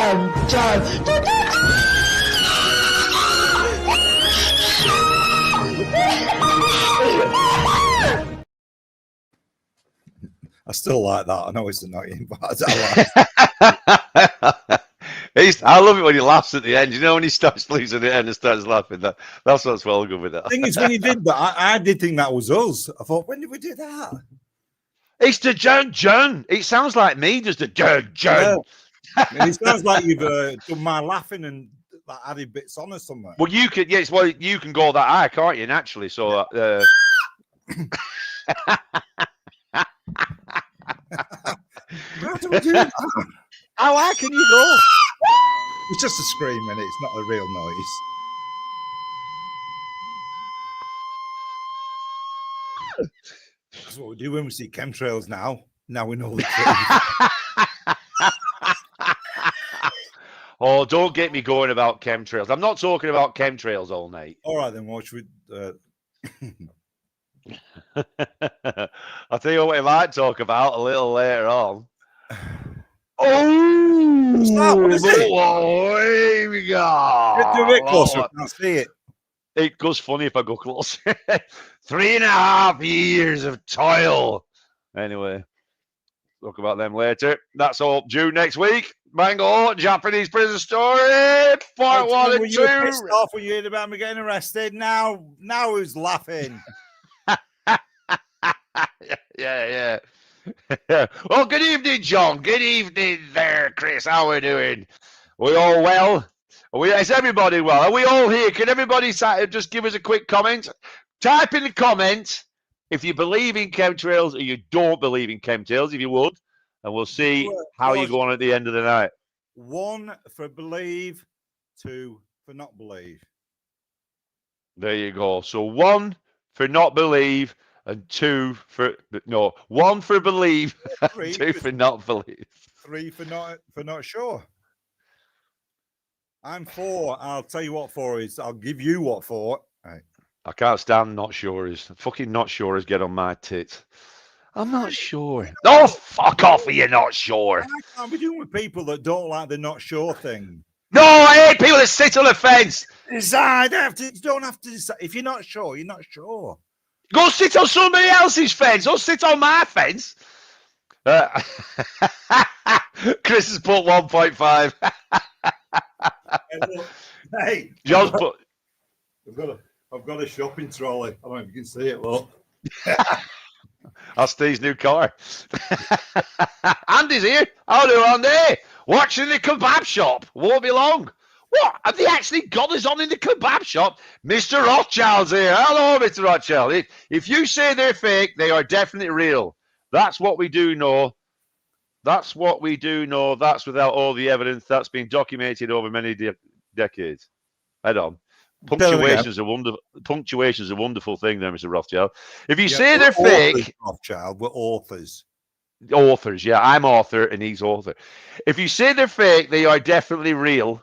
I still like that. I know it's annoying, but I like it. I love it when he laughs at the end. You know, when he starts losing the end and starts laughing. That's what's well good with that. The thing is, when he did that, I did think that was us. I thought, when did we do that? It's the Jun. It sounds like me, just the Jun. Yeah. And it sounds like you've done my laughing and like, added bits on or something. Well, you can, yes. Well, you can go that high, can't you? Naturally, so. How do we do that? How high can you go? It's just a scream, and it's not a real noise. That's what we do when we see chemtrails now. Now we know the truth. Oh, don't get me going about chemtrails. I'm not talking about chemtrails all night. All right, then what should we... I'll tell you what we might talk about a little later on. Oh, what's that? What is it? Oh, here we go. Get a bit closer. I can't see it. It goes funny if I go close. 3.5 years of toil. Anyway, talk about them later. That's all due next week. Mango, Japanese prison story. Part 1 and 2. You were pissed off when you heard about me getting arrested. Now who's laughing? Yeah. Well, good evening, John. Good evening there, Chris. How are we doing? We all well? Is everybody well? Are we all here? Can everybody just give us a quick comment? Type in the comment if you believe in chemtrails or you don't believe in chemtrails, if you would, and we'll see how you go on at the end of the night. 1 for believe, 2 for not believe. There you go. So 1 for not believe, and 2 for no. 1 for believe, 2 for not believe. 3 for not sure. I'm 4. I'll tell you what 4 is. I'll give you what 4. Right. I can't stand not sure's. Fucking not sure's get on my tits. I'm not sure. Oh, fuck off with you not sure. I can't be doing with people that don't like the not sure thing. No, I hate people that sit on the fence. Decide. You don't have to decide. If you're not sure, you're not sure. Go sit on somebody else's fence. Don't sit on my fence. Chris has put 1.5. Hey, John's put. I've got a shopping trolley. I don't know if you can see it, look. That's Steve's new car. Andy's here. How do Andy? Watching the kebab shop. Won't be long. What? Have they actually got us on in the kebab shop? Mr. Rothschild's here. Hello, Mr. Rothschild. If you say they're fake, they are definitely real. That's what we do know. That's what we do know. That's without all the evidence that's been documented over many decades. Head on. Punctuation's a wonderful thing there, Mr. Rothschild. If you say they're fake... Rothschild, we're authors. Authors, yeah. I'm author and he's author. If you say they're fake, they are definitely real.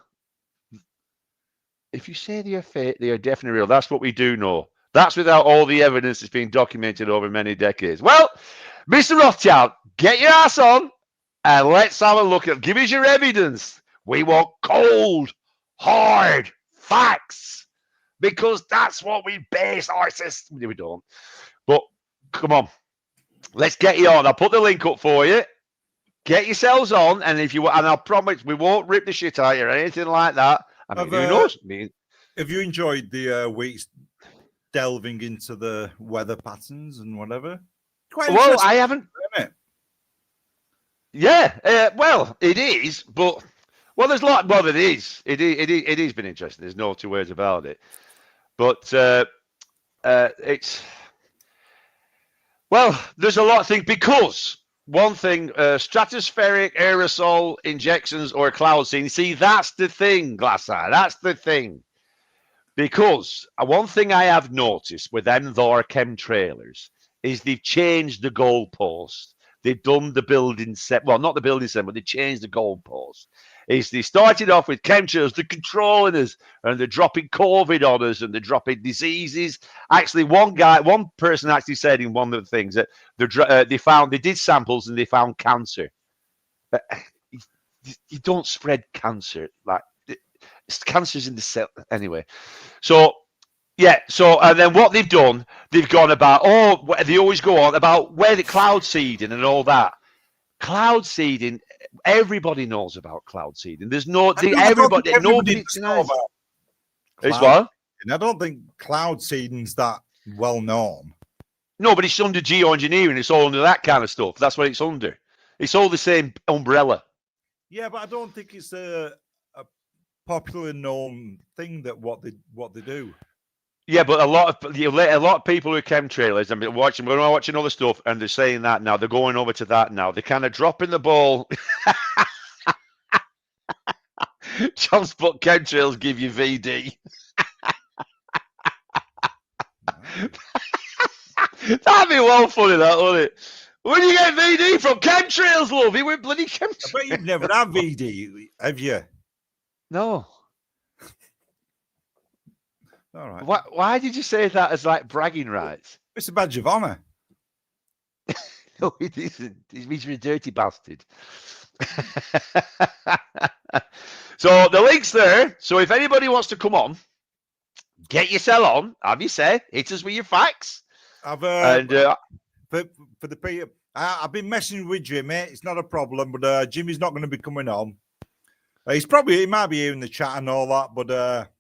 If you say they are fake, they are definitely real. That's what we do know. That's without all the evidence that's been documented over many decades. Well, Mr. Rothschild, get your ass on and let's have a look at. Give us your evidence. We want cold, hard facts because that's what we base our system. We don't. But come on, let's get you on. I'll put the link up for you. Get yourselves on, and if you and I'll promise we won't rip the shit out of you or anything like that. I mean, who knows? Have you enjoyed the weeks delving into the weather patterns and whatever? Well, I haven't. Yeah, well, it is, but there's a lot. Well, it is. It has been interesting. There's no two ways about it. But it's there's a lot of things because one thing, stratospheric aerosol injections or cloud seeding. See, that's the thing, Glasseye. That's the thing. Because one thing I have noticed with them there chemtrailers is they've changed the goalpost. They've done the building set. Well, not the building set, but they changed the goalpost. They started off with chemtrails, they're controlling us, and they're dropping COVID on us, and they're dropping diseases. Actually, one person actually said in one of the things that they did samples and they found cancer. you don't spread cancer. Like, cancer's in the cell anyway. So yeah. So and then what they've done, they've gone about. Oh, they always go on about where the cloud seeding and all that. Cloud seeding. Everybody knows about cloud seeding. There's no I don't everybody. think everybody Nobody does know denies. about It's cloud what? seeding. I don't think cloud seeding's that well known. No, but it's under geoengineering. It's all under that kind of stuff. That's what it's under. It's all the same umbrella. Yeah, but I don't think it's a popular known thing that what they do. Yeah, but a lot of people who are chemtrailers, I'm watching, we're watching other stuff, and they're saying that now. They're going over to that now. They're kind of dropping the ball. John's put chemtrails give you VD. That'd be well funny, that, wouldn't it? Where do you get VD from? Chemtrails, love. He went bloody chemtrails. I bet you've never had VD, have you? No. All right. Why did you say that as like bragging rights? It's a badge of honor. No, it isn't. It means you're a dirty bastard. So the link's there. So if anybody wants to come on, get yourself on. Have you say? Hit us with your facts. I've for the people, I've been messing with Jimmy. It's not a problem, but Jimmy's not going to be coming on. He might be here in the chat and all that, but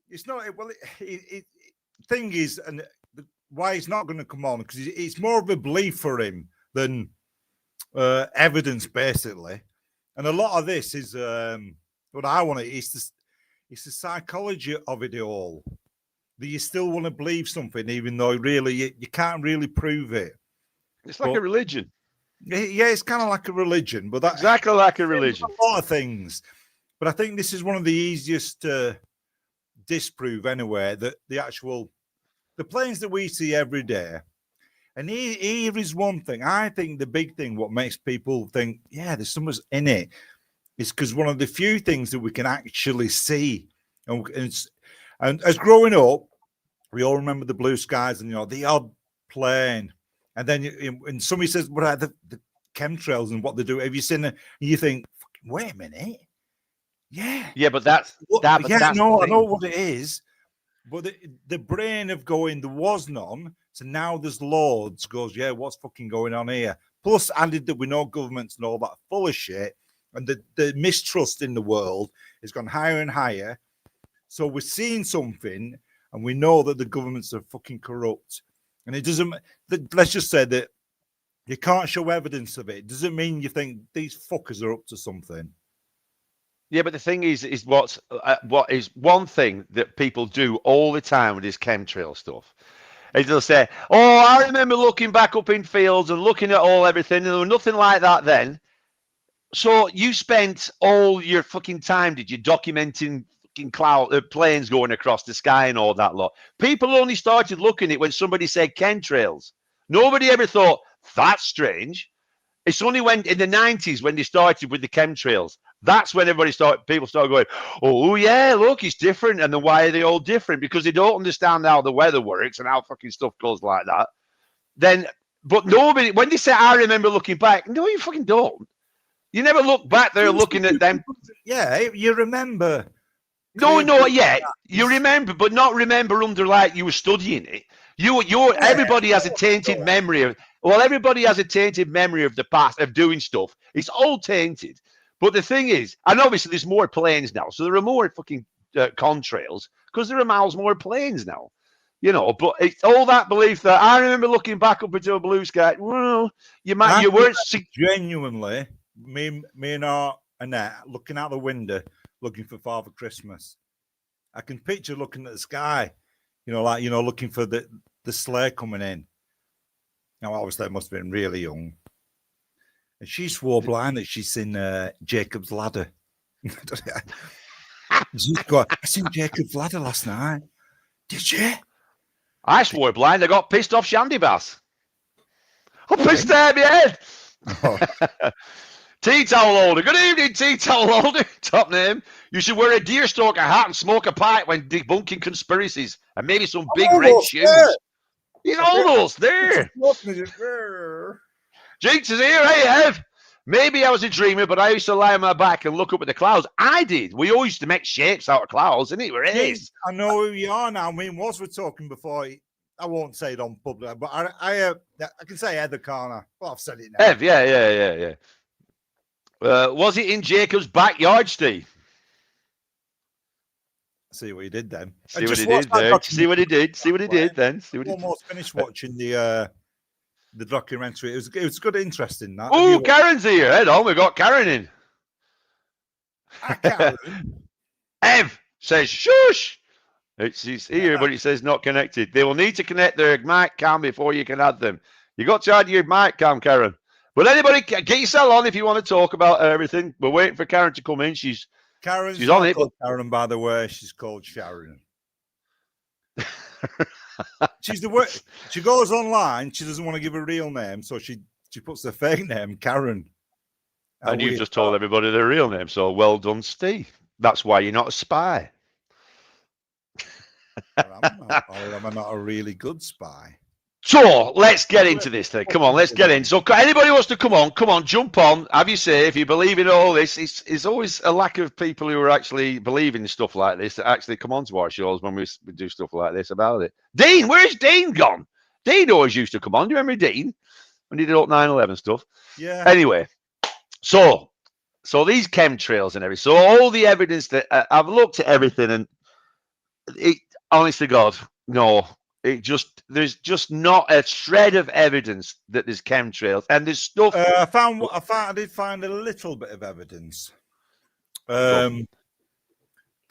it's not. Well, thing is, and why he's not going to come on because it's more of a belief for him than evidence, basically. And a lot of this is what I want to. It's the psychology of it all. That you still want to believe something, even though really you can't really prove it. It's like a religion. Yeah, it's kind of like a religion, but that's exactly like a religion. A lot of things, but I think this is one of the easiest to disprove anyway. That the planes that we see every day, and here is one thing. I think the big thing, what makes people think, yeah, there's something in it, is because one of the few things that we can actually see, and as growing up, we all remember the blue skies and the odd plane. And then and somebody says, "What are the chemtrails and what they do?" Have you seen it? And you think, "Wait a minute, yeah, but that's that. But that's I know what it is." But the brain of going, there was none, so now there's loads. Goes, yeah, what's fucking going on here? Plus, added that we know governments and all that full of shit, and the mistrust in the world has gone higher and higher. So we're seeing something, and we know that the governments are fucking corrupt. And it doesn't, let's just say that you can't show evidence of it. Doesn't mean you think these fuckers are up to something. Yeah, but the thing is what is one thing that people do all the time with this chemtrail stuff. Is they'll say, "Oh, I remember looking back up in fields and looking at everything, and there was nothing like that then." So you spent all your fucking time, did you, documenting planes going across the sky and all that lot? People only started looking at it when somebody said chemtrails. Nobody ever thought that's strange. It's only when in the 90s when they started with the chemtrails. That's when people started going, "Oh yeah, look, it's different." And then why are they all different? Because they don't understand how the weather works and how fucking stuff goes like that. But nobody, when they say, "I remember looking back," no, you fucking don't. You never look back there looking at them. Yeah, you remember. No, yeah, you remember, but not remember under like you were studying it. Everybody has a tainted memory of. Well, everybody has a tainted memory of the past of doing stuff. It's all tainted. But the thing is, and obviously there's more planes now, so there are more fucking contrails because there are miles more planes now. But it's all that belief that I remember looking back up into a blue sky. Well, you weren't genuinely. Me and our Annette looking out the window, looking for Father Christmas. I can picture looking at the sky, looking for the sleigh coming in. Now, obviously, I must have been really young. And she swore blind that she's seen Jacob's Ladder. I seen Jacob's Ladder last night. Did you? I swore blind. I got pissed off Shandy Bass. I pissed out my head. Oh. Tea towel holder. Good evening, tea towel holder. Top name. You should wear a deerstalker hat and smoke a pipe when debunking conspiracies, and maybe some big red shoes. He's almost there. Jinx is here. Hey, Ev. Maybe I was a dreamer, but I used to lie on my back and look up at the clouds. I did. We all used to make shapes out of clouds, and it were ace. I know who you are now. I mean, was we talking before? I won't say it on public, but I can say Heather, can't I? Well, I've said it now. Ev, yeah. Was it in Jacob's backyard, Steve? See what he did then. See what he did there. See what he did. See what he did then. See what he almost finished watching the documentary. It was good, interesting. That. Oh, Karen's here. Head on, we got Karen in. Karen. Ev says shush. It's here, but it says not connected. They will need to connect their mic cam before you can add them. You got to add your mic cam, Karen. But anybody, get yourself on if you want to talk about everything. We're waiting for Karen to come in. She's on it. Karen, by the way, she's called Sharon. She's the way she goes online. She doesn't want to give a real name, so she puts the fake name, Karen. And you've just told everybody their real name. So well done, Steve. That's why you're not a spy. Am I not a really good spy? So let's get into this thing. Come on, let's get in. So anybody wants to come on, jump on. Have you say if you believe in all this? It's always a lack of people who are actually believing stuff like this that actually come on to our shows when we do stuff like this about it. Dean, where's Dean gone? Dean always used to come on. Do you remember Dean when he did all 9/11 stuff? Yeah. Anyway, so these chemtrails and everything. So all the evidence that I've looked at everything, and it, honest to God, no. There's just not a shred of evidence that there's chemtrails, and there's stuff. I did find a little bit of evidence. There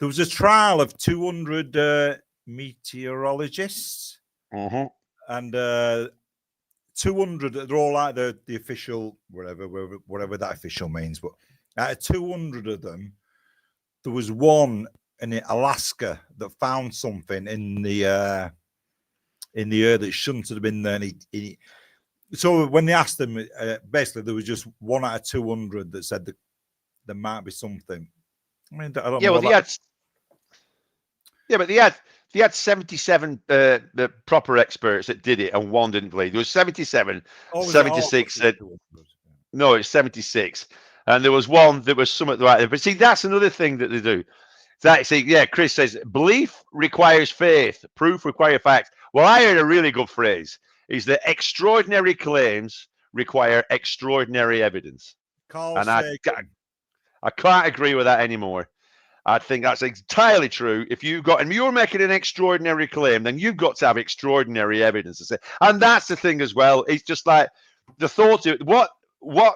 was a trial of 200 meteorologists, and 200. They're all like the official, whatever that official means. But out of 200 of them, there was one in Alaska that found something in the air that shouldn't have been there. And so when they asked them, basically there was just 1 out of 200 that said that there might be something. I mean, I don't know. But they had 77 the proper experts that did it, and one didn't believe. There was 77. 76 said no, it's 76, and there was one that was somewhat right there. But see, that's another thing that they do. Chris says belief requires faith, proof requires facts. Well, I heard a really good phrase: is that extraordinary claims require extraordinary evidence. And I can't agree with that anymore. I think that's entirely true. If you're making an extraordinary claim, then you've got to have extraordinary evidence to say. And that's the thing as well. It's just like the thought of what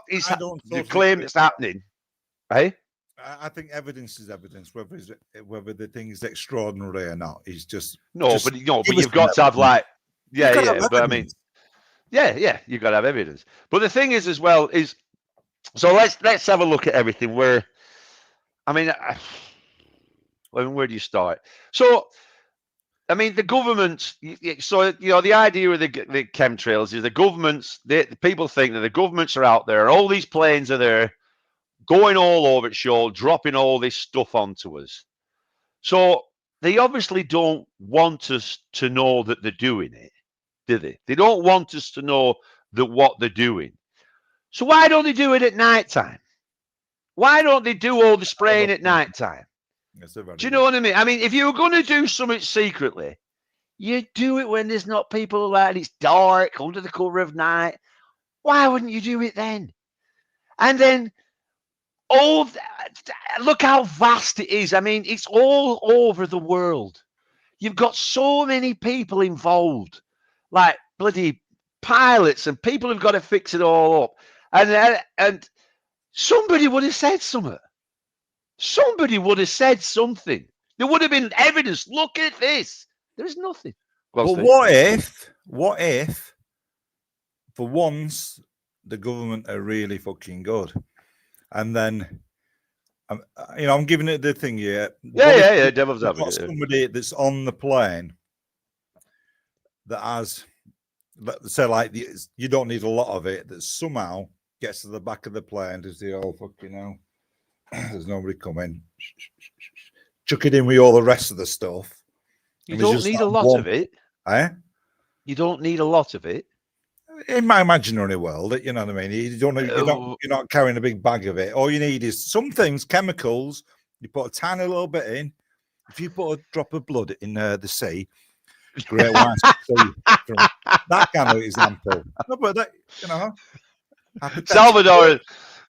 is the claim that's happening. Hey? I think evidence is evidence, whether the thing is extraordinary or not. Is just but you've got to have but I mean, you've got to have evidence. But the thing is, as well, is so let's have a look at everything. Where do you start? So, I mean, the government. So the idea of the chemtrails is the governments. The people think that the governments are out there. All these planes are there, going all over it, show, dropping all this stuff onto us. So they obviously don't want us to know that they're doing it, do they? They don't want us to know that what they're doing. So why don't they do it at nighttime? Why don't they do all the spraying at nighttime? Do you know what I mean? I mean, if you were going to do something secretly, you do it when there's not people around, it's dark, under the cover of night. Why wouldn't you do it then? And then look how vast it is. I mean, it's all over the world. You've got so many people involved, like bloody pilots and people who've got to fix it all up. And somebody would have said something. Somebody would have said something. There would have been evidence. Look at this. There's nothing. But what if, for once, the government are really fucking good? And then, I'm giving it the thing here. Yeah. Devil's advocate. Somebody that's on the plane that has, let's say, like you don't need a lot of it. That somehow gets to the back of the plane to say, "Oh fucking hell, there's nobody coming." Chuck it in with all the rest of the stuff. You don't need a lot of it. Eh? You don't need a lot of it. in my imaginary world, you know what I mean? You're not carrying a big bag of it. All you need is some things, chemicals. You put a tiny little bit in. If you put a drop of blood in the sea, great white sea, that kind of example. No, but that, you know,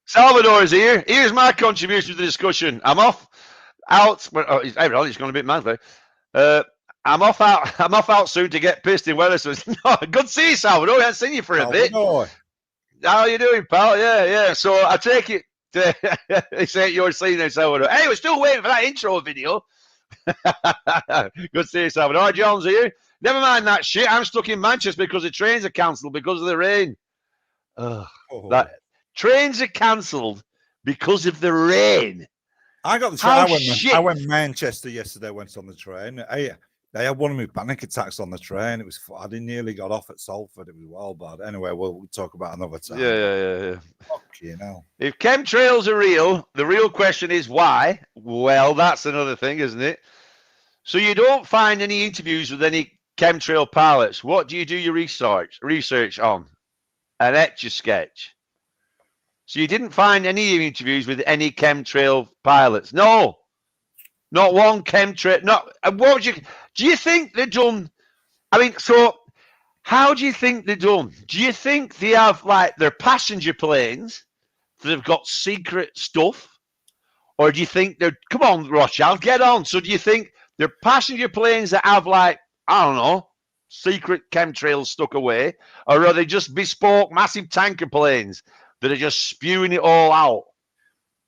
Salvador is here. Here's my contribution to the discussion. I'm off out. It's going to be mad. I'm off out soon to get pissed in Wetherspoons. No, good to see you, Salvador. I haven't seen you for a bit. How are you doing, pal? Yeah. So I take it. They say you're seeing there, Salvador. Hey, we're still waiting for that intro video. Good to see you, Salvador. Right, John's here. Never mind that shit. I'm stuck in Manchester because the trains are cancelled because of the rain. That trains are cancelled because of the rain. I got the train. I went Manchester yesterday. Went on the train. They had one of my panic attacks on the train. I nearly got off at Salford. It was well bad. Anyway, we'll talk about another time. Yeah. Fuck you know. If chemtrails are real, the real question is why? Well, that's another thing, isn't it? So you don't find any interviews with any chemtrail pilots. What do you do your research on? An Etch-a-Sketch. So you didn't find any interviews with any chemtrail pilots? No. Not one chemtrail. Do you think they're done? I mean, so how do you think they're done? Do you think they have like their passenger planes that have got secret stuff? Or do you think come on, Rothschild, get on. So do you think they're passenger planes that have like, I don't know, secret chemtrails stuck away? Or are they just bespoke massive tanker planes that are just spewing it all out?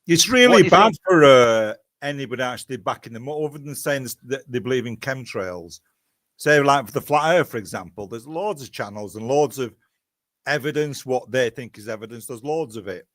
It's really bad for anybody actually backing them up, other than saying that they believe in chemtrails. Say, like for the flat earth, for example, there's loads of channels and loads of evidence, what they think is evidence. There's loads of it.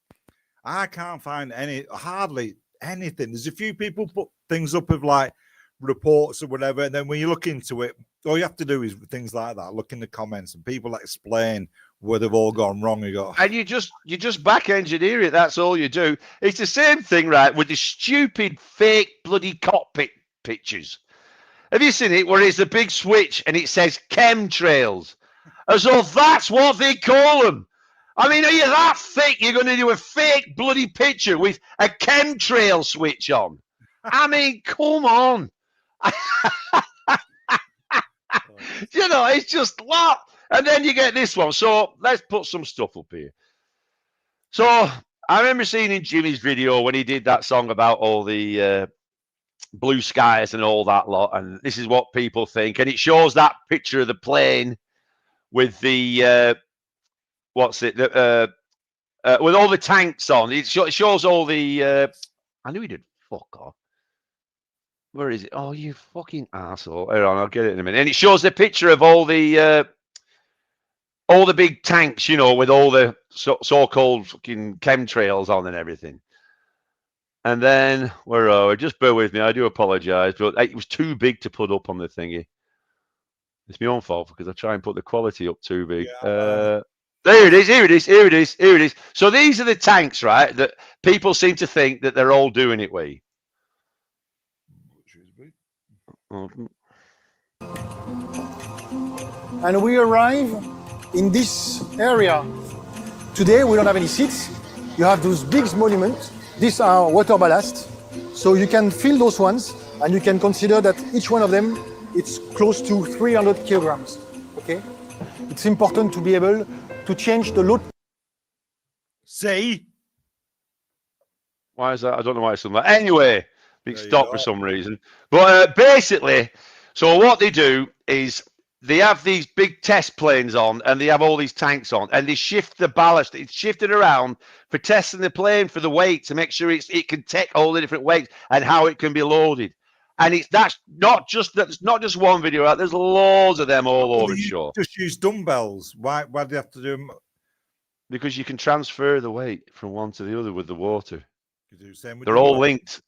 I can't find hardly anything. There's a few people put things up of like reports or whatever, and then when you look into it, all you have to do is things like that. Look in the comments, and people explain where they've all gone wrong. And you just back engineer it. That's all you do. It's the same thing, right, with the stupid fake bloody cockpit pictures. Have you seen it where it's the big switch and it says chemtrails, as though that's what they call them? I mean, are you that thick you're going to do a fake bloody picture with a chemtrail switch on? I mean, come on. You know, it's just what? And then you get this one. So let's put some stuff up here. So I remember seeing in Jimmy's video when he did that song about all the blue skies and all that lot. And this is what people think. And it shows that picture of the plane with the, with all the tanks on. It shows all the, I knew he did. Fuck off. Where is it? Oh, you fucking asshole. Hold on, I'll get it in a minute. And it shows the picture of all the big tanks, you know, with all the so-called fucking chemtrails on and everything. And then, where are we? Just bear with me. I do apologize, but it was too big to put up on the thingy. It's my own fault because I try and put the quality up too big. Yeah, there it is. Here it is. So these are the tanks, right, that people seem to think that they're all doing it with. And we arrive in this area. Today, we don't have any seats. You have those big monuments. These are water ballast. So you can fill those ones, and you can consider that each one of them, it's close to 300 kilograms. Okay? It's important to be able to change the load. See? Why is that? I don't know why it's something like that. Anyway, it stopped for some reason. But basically, so what they do is they have these big test planes on and they have all these tanks on and they shift the ballast. It's shifted around for testing the plane for the weight to make sure it can take all the different weights and how it can be loaded. And that's not just one video out. There's loads of them all over the show. Just use dumbbells. Why do you have to do them? Because you can transfer the weight from one to the other with the water. They're all linked.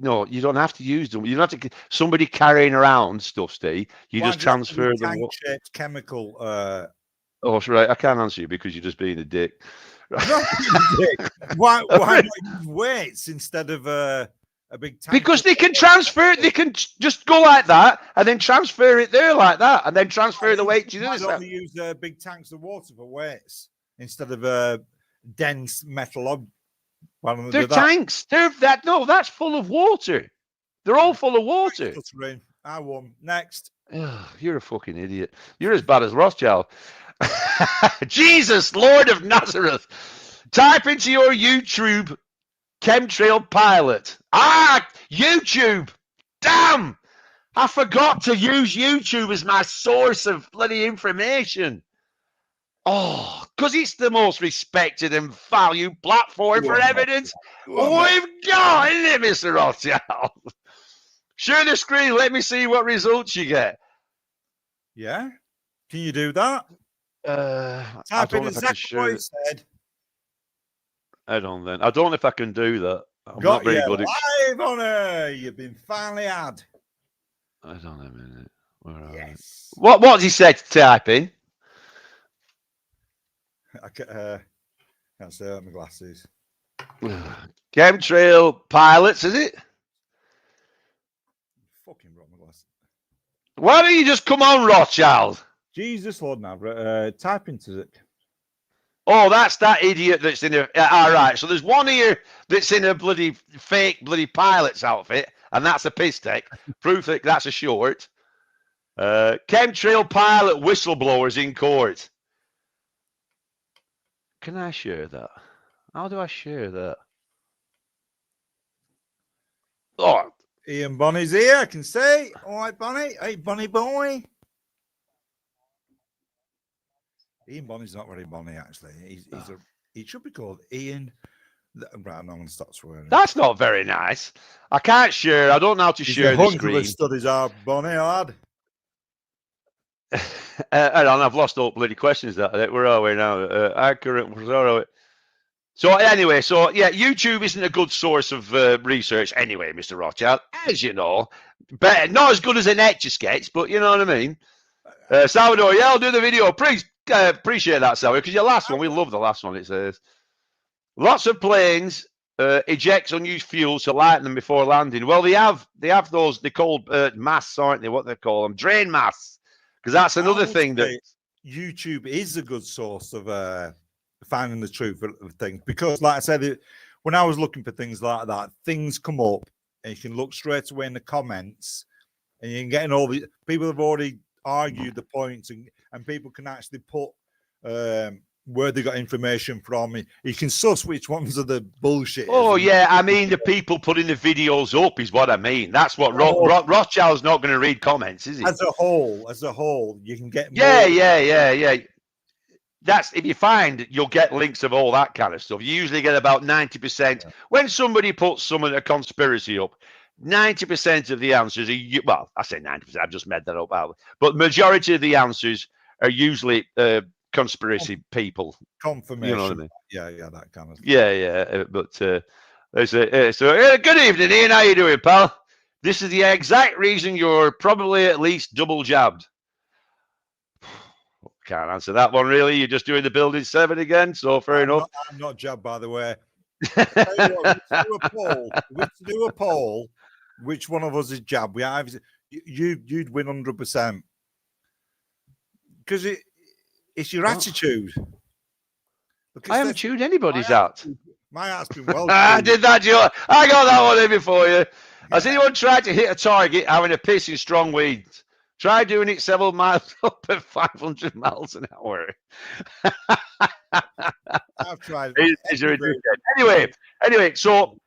No, you don't have to use them. You don't have to. Somebody carrying around stuff, Steve. You just transfer the tank-shaped chemical. Oh, right. I can't answer you because you're just being a dick. Why not use weights instead of a big tank. Because they can transfer it. They can just go like that and then transfer it there like that and then transfer the weight to the Why other don't side. they use big tanks of water for weights instead of dense metal why don't they They're do that? tanks. That's full of water. They're all full of water. I won. Next. Ugh, you're a fucking idiot. You're as bad as Rothschild. Jesus, Lord of Nazareth. Type into your YouTube chemtrail pilot. YouTube. Damn. I forgot to use YouTube as my source of bloody information. Oh, because it's the most respected and valued platform for evidence we've got, isn't it, Mr. Rothschild? Share the screen. Let me see what results you get. Yeah? Can you do that? I don't know if I can share it. Said. I don't know if I can do that. I'm Got not very you good at... live on her. You've been finally had. I don't know a minute. Where are Yes. What does he say to type in? I can't say out my glasses. Chemtrail pilots, is it? Fucking brought my glasses. Why don't you just come on, Rothschild? Jesus, Lord Navra. Type into it. Oh, that's that idiot that's in a... all right, so there's one here that's in a bloody fake bloody pilot's outfit, and that's a piss take. Proof that that's a short. Chemtrail pilot whistleblowers in court. Can I share that? How do I share that? Oh, Ian Bonny's here, I can see. All right, Bonny. Hey, Bonny boy. Ian Bonny's not very Bonny, actually. He should be called Ian. Right, I'm not going to stop swearing. that's not very nice. I can't share. I don't know how to share the screen. Studies are Bonny, lad. Hold on, I've lost all bloody questions. Where are we now? Accurate. So anyway, yeah, YouTube isn't a good source of research anyway, Mr. Rothschild, as you know. But not as good as an Etch-a-Sketch, but you know what I mean. Salvador, yeah, I'll do the video. Please appreciate that, Salvador, because your last one, we love the last one. It says lots of planes eject unused fuel to lighten them before landing. Well, they have those. They're called masks, aren't they? What they call them, drain masks. Because that's another thing that YouTube is a good source of finding the truth of things. Because, like I said, when I was looking for things like that, things come up and you can look straight away in the comments and you can get in all the people have already argued the points and people can actually put where they got information from. You can suss which ones are the bullshit. Oh, yeah. I mean, the people putting the videos up is what I mean. That's what Rothschild's not going to read comments, is he? As a whole, you can get more. Yeah. That's if you find you'll get links of all that kind of stuff. You usually get about 90%. Yeah. When somebody puts a conspiracy up, 90% of the answers are, well, I say 90%, I've just made that up out. But majority of the answers are usually conspiracy people. Confirmation. You know what I mean? Yeah, that kind of thing. Yeah. But good evening, Ian. How you doing, pal? This is the exact reason you're probably at least double jabbed. Can't answer that one, really. You're just doing the building 7 again, so fair enough. I'm not jabbed, by the way. We do a poll. Which one of us is jabbed? You'd win 100%. Because it's your attitude. I haven't chewed anybody's out. My heart's been well. I did that, Joe. I got that one in before you. Has anyone tried to hit a target having a piss in strong weeds? Try doing it several miles up at 500 miles an hour. I've tried. Anyway, so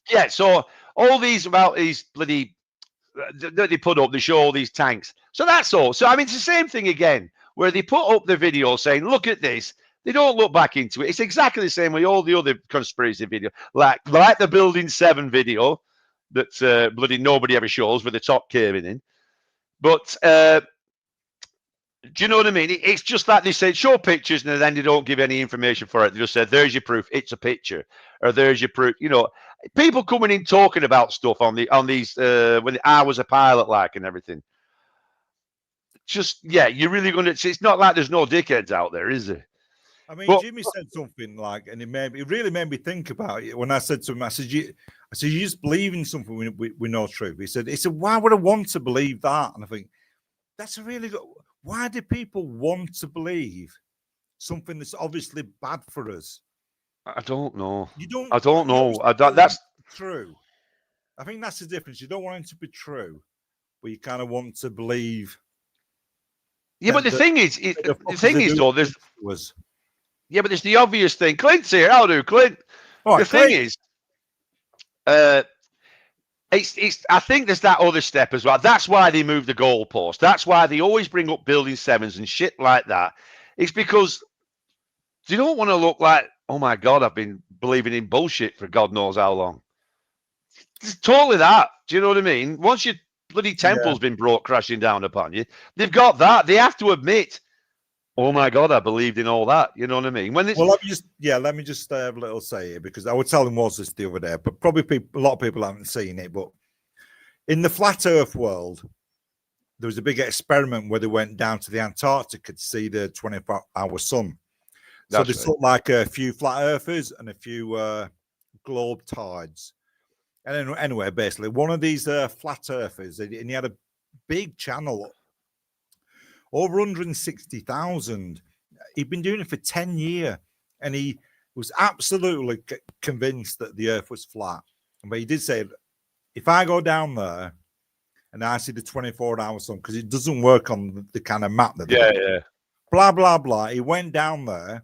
yeah, so all these about these bloody that they put up, they show all these tanks. So that's all. So I mean, it's the same thing again, where they put up the video saying, "Look at this." They don't look back into it. It's exactly the same with all the other conspiracy video, like the Building 7 video that bloody nobody ever shows with the top caving in. But do you know what I mean? It's just that they say show pictures and then they don't give any information for it. They just said, "There's your proof. It's a picture," or "There's your proof." You know, people coming in talking about stuff on these when I was a pilot, like, and everything. Just you're really going to. It's not like there's no dickheads out there, is there? I mean, But Jimmy said something like, and it really made me think about it when I said to him, I said, you just believe in something we know true. He said, why would I want to believe that? And I think that's a really good. Why do people want to believe something that's obviously bad for us? I don't know. You don't. I don't You know. obviously don't want That's it to be true. I think that's the difference. You don't want it to be true, but you kind of want to believe. yeah. But the thing is, though, there's but there's the obvious thing. Clint's here. I'll do Clint. All right, the thing is, it's. I think there's that other step as well. That's why they move the goalpost. That's why they always bring up building 7s and shit like that. It's because you don't want to look like, oh my God, I've been believing in bullshit for God knows how long. It's totally that. Do you know what I mean? Once your bloody temple's been brought crashing down upon you, they've got that. They have to admit, oh my God, I believed in all that. You know what I mean? When well, let me just have a little say here, because I was telling was this the other day, but probably a lot of people haven't seen it. But in the flat Earth world, there was a big experiment where they went down to the Antarctica to see the 24-hour sun. So they took like a few flat earthers and a few globe tides. And then, anyway, basically, one of these flat earthers, and he had a big channel, over 160,000. He'd been doing it for 10 years, and he was absolutely convinced that the earth was flat. But he did say, if I go down there and I see the 24-hour sun, because it doesn't work on the kind of map that blah, blah, blah. He went down there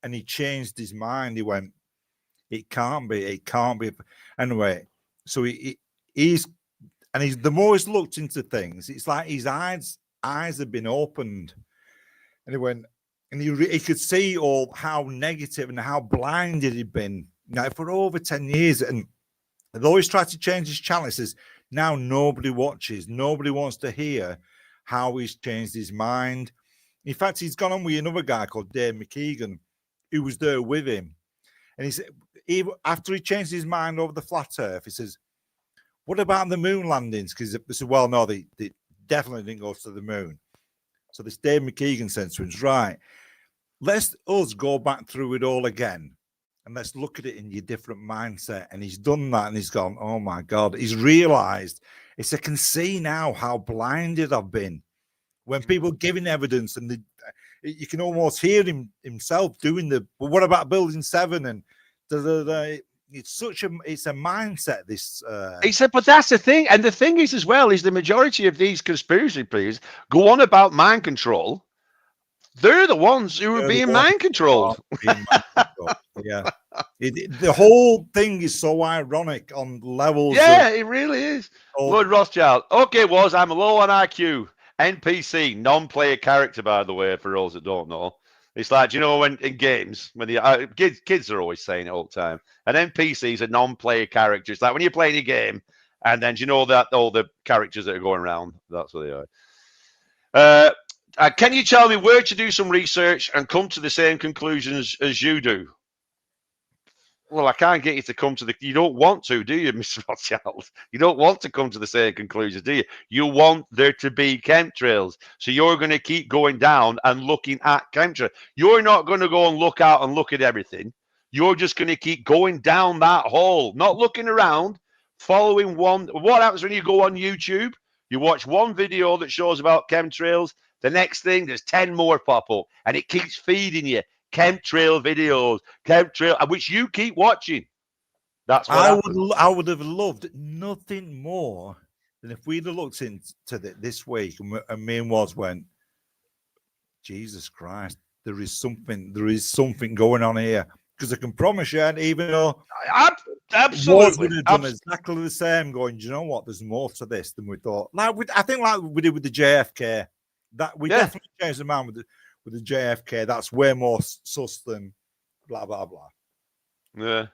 and he changed his mind. He went, it can't be. Anyway, so he's the more he's looked into things, it's like his eyes have been opened. And he went, and he could see all how negative and how blinded he'd been for over 10 years. And though he's tried to change his channel, he says, now nobody watches, nobody wants to hear how he's changed his mind. In fact, he's gone on with another guy called Dave McKeegan, who was there with him. And he said, after he changed his mind over the flat earth, he says, what about the moon landings? Because they said, well, no, they definitely didn't go to the moon. So this Dave McKeegan said to him, right, let's us go back through it all again. And let's look at it in your different mindset. And he's done that, and he's gone, oh my God. He's realized, I can see now how blinded I've been. When people giving evidence, and you can almost hear himself doing but what about building 7? And it's a mindset. He said, but that's the thing. And the thing is as well, is the majority of these conspiracy theories go on about mind control. They're the ones who are being mind controlled. Yeah. The whole thing is so ironic on levels. Yeah, it really is. Lord Rothschild. Okay, I'm low on IQ. NPC, non-player character, by the way, for those that don't know. It's like, you know, when in games, when the kids are always saying it all the time, an NPC is a non-player character. It's like when you're playing a game, and then you know that all the characters that are going around, that's what they are. Can you tell me where to do some research and come to the same conclusions as you do? Well, I can't get you to come to you don't want to, do you, Mr. Rothschild? You don't want to come to the same conclusions, do you? You want there to be chemtrails. So you're going to keep going down and looking at chemtrails. You're not going to go and look out and look at everything. You're just going to keep going down that hole, not looking around, following one. What happens when you go on YouTube? You watch one video that shows about chemtrails. The next thing, there's 10 more pop up, and it keeps feeding you chemtrail videos, which you keep watching. That's what I would have loved nothing more than if we'd have looked into this week and me and Woz went, Jesus Christ, there is something going on here. Because I can promise you, even though absolutely would have done exactly the same, going, do you know what? There's more to this than we thought. I think like we did with the JFK, that we definitely changed the mind with the JFK. That's way more sus than blah blah blah. Yeah,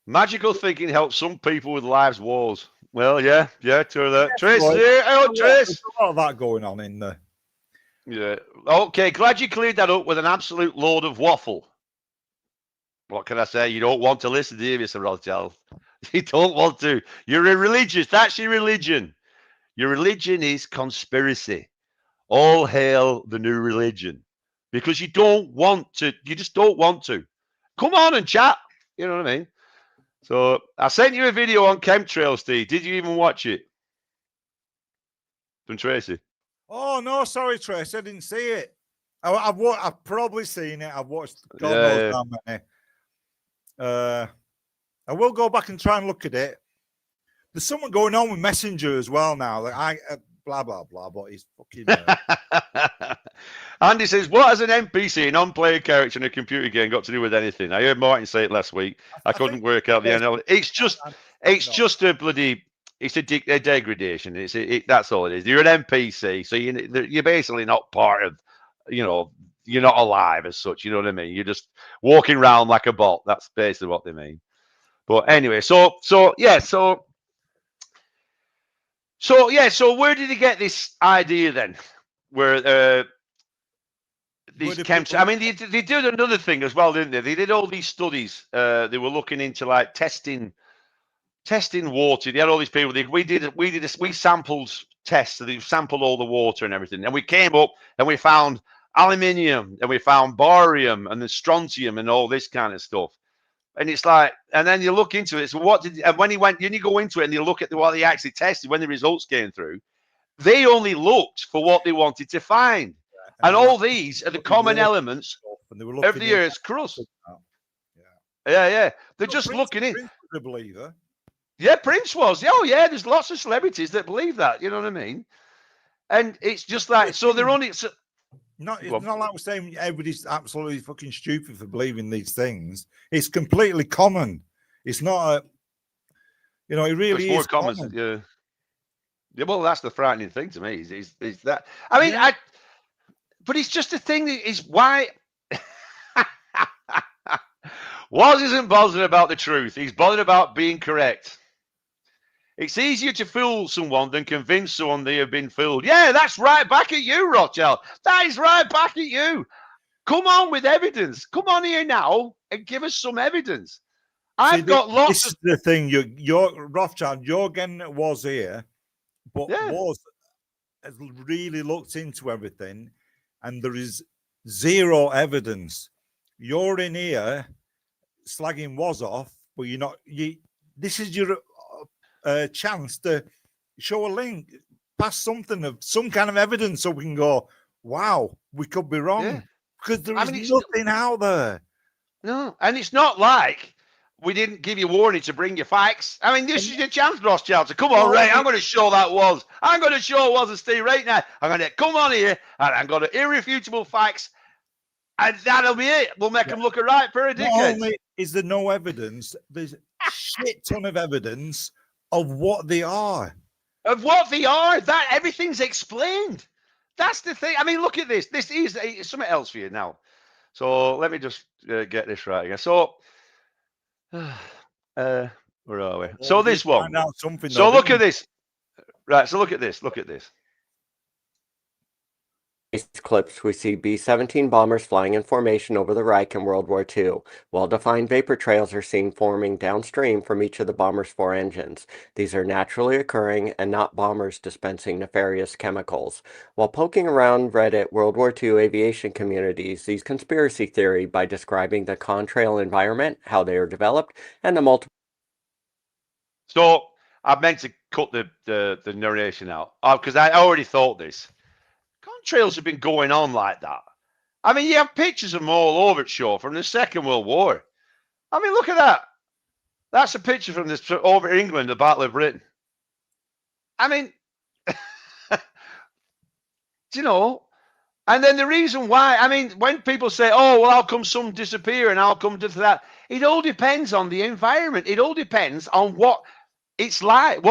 magical thinking helps some people with lives' wars. Well, yeah, true that. Trace, Trace. There's a lot of that going on in there. Yeah. Okay, glad you cleared that up with an absolute load of waffle. What can I say? You don't want to listen to you, Mr. Rothschild. You don't want to. You're irreligious. That's your religion. Your religion is conspiracy. All hail the new religion. because you don't want to. You just don't want to. Come on and chat. You know what I mean? So I sent you a video on chemtrails, Steve. Did you even watch it? From Tracy. Oh no, sorry, Trace, I didn't see it. I've probably seen it. I've watched God knows how many. I will go back and try and look at it. There's something going on with Messenger as well now. Like blah blah blah, but he's fucking. Andy says, "What has an NPC, a non-player character in a computer game, got to do with anything?" I heard Martin say it last week. I couldn't work out the NL. It's just a bloody. It's a degradation. That's all it is. You're an NPC, so you're basically not part of. You're not alive as such. You know what I mean? You're just walking around like a bot. That's basically what they mean. But anyway, so where did he get this idea then? Where these camps? I mean, they did another thing as well, didn't they? They did all these studies. They were looking into like testing water. They had all these people. We sampled tests. So they sampled all the water and everything, and we came up and we found aluminium and we found barium and the strontium and all this kind of stuff. And it's like, and then you look into it. So when you go into it and you look at what they actually tested when the results came through, they only looked for what they wanted to find. And all these are the common elements of the Earth's crust. Yeah. They're just looking in. Prince was a believer. Yeah, Prince was. Oh, yeah, there's lots of celebrities that believe that. You know what I mean? And it's just like, so they're only... So, it's not like we're saying everybody's absolutely fucking stupid for believing these things. It's completely common. It's not it really is more common. Yeah, well, that's the frightening thing to me. Is that? I mean, but it's just a thing that is why. Woz isn't bothered about the truth. He's bothered about being correct. It's easier to fool someone than convince someone they have been fooled. Yeah, that's right back at you, Rothschild. That is right back at you. Come on with evidence. Come on here now and give us some evidence. I've got lots. This is the thing. You're Rothschild. You're getting it was here, but was has really looked into everything, and there is zero evidence. You're in here slagging was off, but you're not. This is your chance to show a link, pass something of some kind of evidence, so we can go, wow, we could be wrong, because there is nothing out there. No, and it's not like we didn't give you warning to bring your facts. I mean, this is your chance, Rothschild. So come on, Ray. I'm going to show that was. I'm going to show was and Steve right now. I'm going to come on here and I'm going to irrefutable facts, and that'll be it. We'll make them look right for a decade. Not only is there no evidence, there's a shit ton of evidence of what they are. Of what they are. That everything's explained. That's the thing. I mean, look at this. This is something else for you now. So let me just get this right again. So, where are we? So this one. So look at this. Right. So look at this. Look at this. Clips, we see B-17 bombers flying in formation over the Reich in World War II. Well-defined vapor trails are seen forming downstream from each of the bomber's 4 engines. These are naturally occurring and not bombers dispensing nefarious chemicals. While poking around Reddit World War II aviation communities, these conspiracy theory by describing the contrail environment, how they are developed, and the multiple... So I meant to cut the narration out because I already thought this. Contrails have been going on like that. I mean, you have pictures of them all over, show from the Second World War. I mean, look at that. That's a picture from this over England, the Battle of Britain. I mean, you know, and then the reason why, I mean, when people say, oh, well, how come some disappear and how come to that? It all depends on the environment. It all depends on what it's like,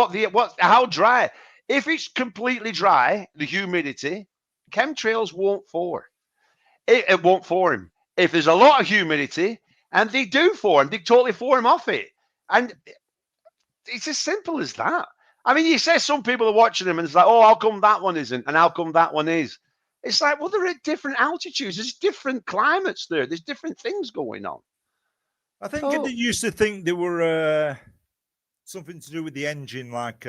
how dry. If it's completely dry, the humidity, chemtrails won't form. It won't form. If there's a lot of humidity, and they do form, they totally form off it. And it's as simple as that. I mean, you say some people are watching them and it's like, oh, how come that one isn't? And how come that one is? It's like, well, they're at different altitudes. There's different climates there. There's different things going on. I think they used to think they were something to do with the engine, like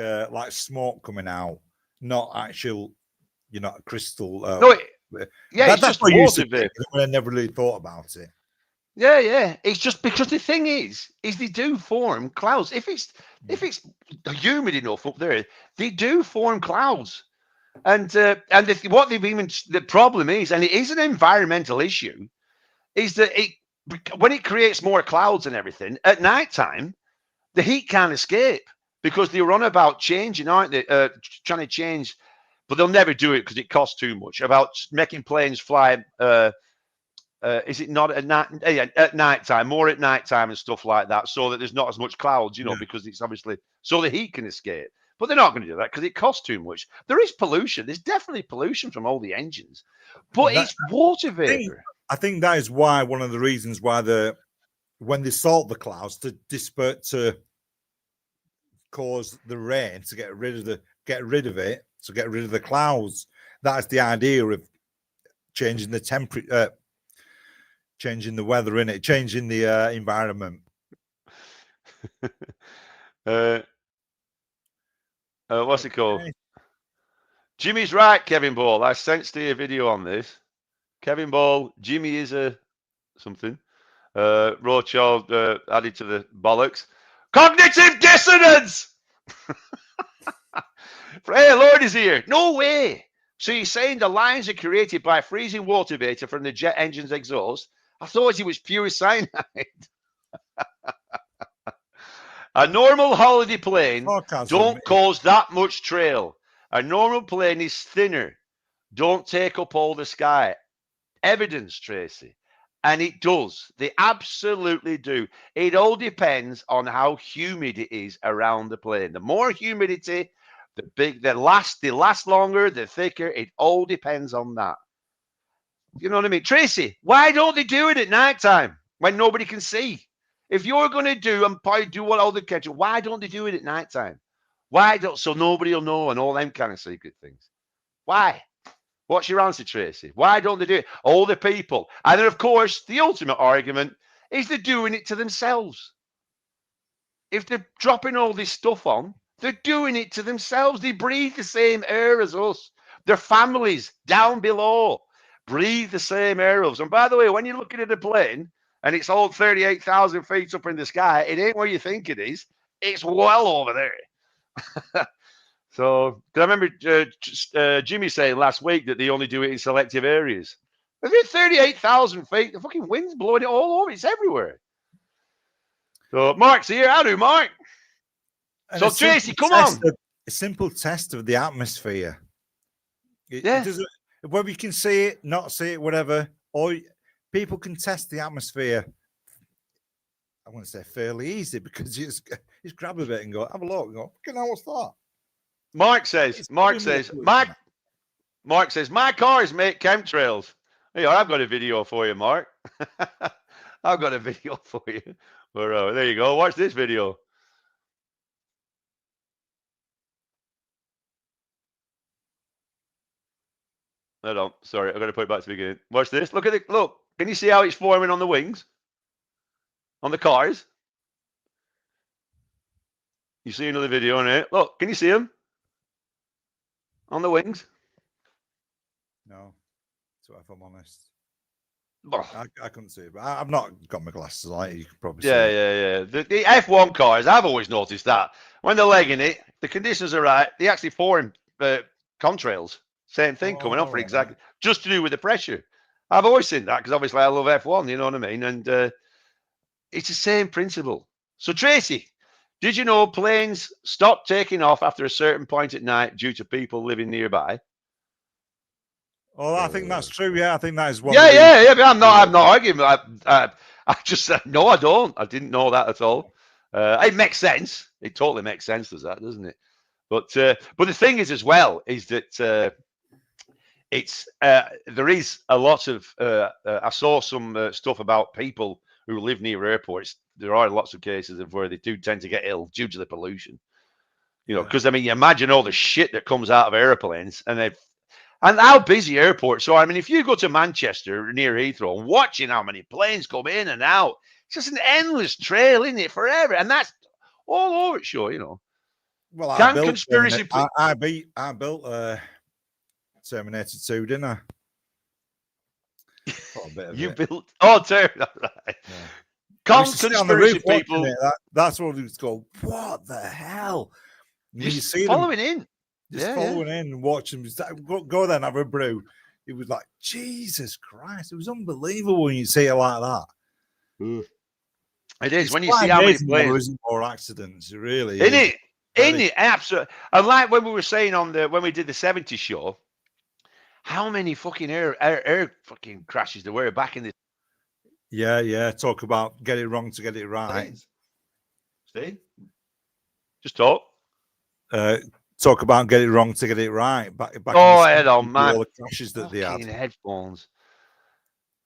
smoke coming out, not actual, crystal. Yeah, it's That's just what you used to water think, vapor. and I never really thought about it. Yeah. It's just because the thing is they do form clouds. If it's humid enough up there, they do form clouds. And what they've even the problem is, and it is an environmental issue, is that when it creates more clouds and everything at night time, the heat can't escape because they run about changing, aren't they? Trying to change, but they'll never do it because it costs too much. About making planes fly. Is it not at night? Yeah, at night time, more at night time and stuff like that, so that there's not as much clouds, Yeah. because it's obviously so the heat can escape. But they're not going to do that because it costs too much. There is pollution. There's definitely pollution from all the engines, but it's water vapor. I think that is why one of the reasons why when they salt the clouds to disperse to cause the rain to get rid of it, to get rid of the clouds. That's the idea of changing the temperature, changing the weather in it, changing the environment. What's it called? Jimmy's right, Kevin Ball. I sent you a video on this. Kevin Ball, Jimmy is a something. Rothschild added to the bollocks. Cognitive dissonance! Hey, Lord is here. No way. So you're saying the lines are created by freezing water vapor from the jet engine's exhaust? I thought it was pure cyanide. A normal holiday plane don't cause that much trail. A normal plane is thinner. Don't take up all the sky. Evidence, Tracy. And it does. They absolutely do. It all depends on how humid it is around the plane. The more humidity, they last longer, the thicker. It all depends on that. You know what I mean? Tracy, why don't they do it at nighttime when nobody can see? If you're going to do and probably do what all the kids, why don't they do it at nighttime? So nobody will know and all them kind of secret things? Why? What's your answer, Tracy? Why don't they do it? All the people. And then, of course, the ultimate argument is they're doing it to themselves. If they're dropping all this stuff on, they're doing it to themselves. They breathe the same air as us. Their families down below breathe the same air as us. And by the way, when you're looking at a plane and it's all 38,000 feet up in the sky, it ain't where you think it is. It's well over there. So, I remember Jimmy saying last week that they only do it in selective areas. If it's 38,000 feet, the fucking wind's blowing it all over. It's everywhere. So, Mark's here. How do, Mark? And so, Tracy, come on. A simple test of the atmosphere. It doesn't, whether you can see it, not see it, whatever, or people can test the atmosphere. I want to say fairly easy because you just grab a bit and go, have a look and go, what's that? Mark says, my cars make chemtrails. Hey, I've got a video for you, Mark. I've got a video for you. There you go. Watch this video. Hold on. Sorry, I've got to put it back to the beginning. Watch this. Look at it. Look. Can you see how it's forming on the wings? On the cars? You see another video on it? Look, can you see them? On the wings? No. So if I'm honest. Oh. I couldn't see it, but I've not got my glasses on. You can probably see it. The F1 cars, I've always noticed that. When they're legging it, the conditions are right, they actually form contrails. Same thing coming off for exactly. Just to do with the pressure. I've always seen that because obviously I love F1, you know what I mean? And it's the same principle. So, Tracy, did you know planes stop taking off after a certain point at night due to people living nearby? Oh, I think that's true. Yeah, I think that is one. Yeah. But I'm not arguing. I just said no. I don't. I didn't know that at all. It makes sense. It totally makes sense, does that, doesn't it? But the thing is, as well, is that it's there is a lot of. I saw some stuff about people who live near airports. There are lots of cases of where they do tend to get ill due to the pollution. You know, because I mean, you imagine all the shit that comes out of airplanes, and how busy airports are. I mean, if you go to Manchester near Heathrow and watching how many planes come in and out, it's just an endless trail, isn't it? Forever. And that's all over it, sure, you know. Well, I built Terminator 2, didn't I? Oh, a bit of You it. built. Oh, terrible. Right. Yeah. Con We used to sit on the roof conspiracy watching people it. That's what we used to go, what the hell? When you just see them following in. just Yeah, following in and watching, go there and have a brew. It was like, Jesus Christ, it was unbelievable when you see it like that. It is. It's When you quite see how many amazing there planes. isn't more accidents. It really In is. it. In it, absolutely. And like when we were saying when we did the 70s show, how many fucking air fucking crashes there were back in the Yeah. Talk about get it wrong to get it right. planes. See? Just talk. Talk about get it wrong to get it right. Back Oh, in head on, all man. the crashes that they Fucking had. headphones.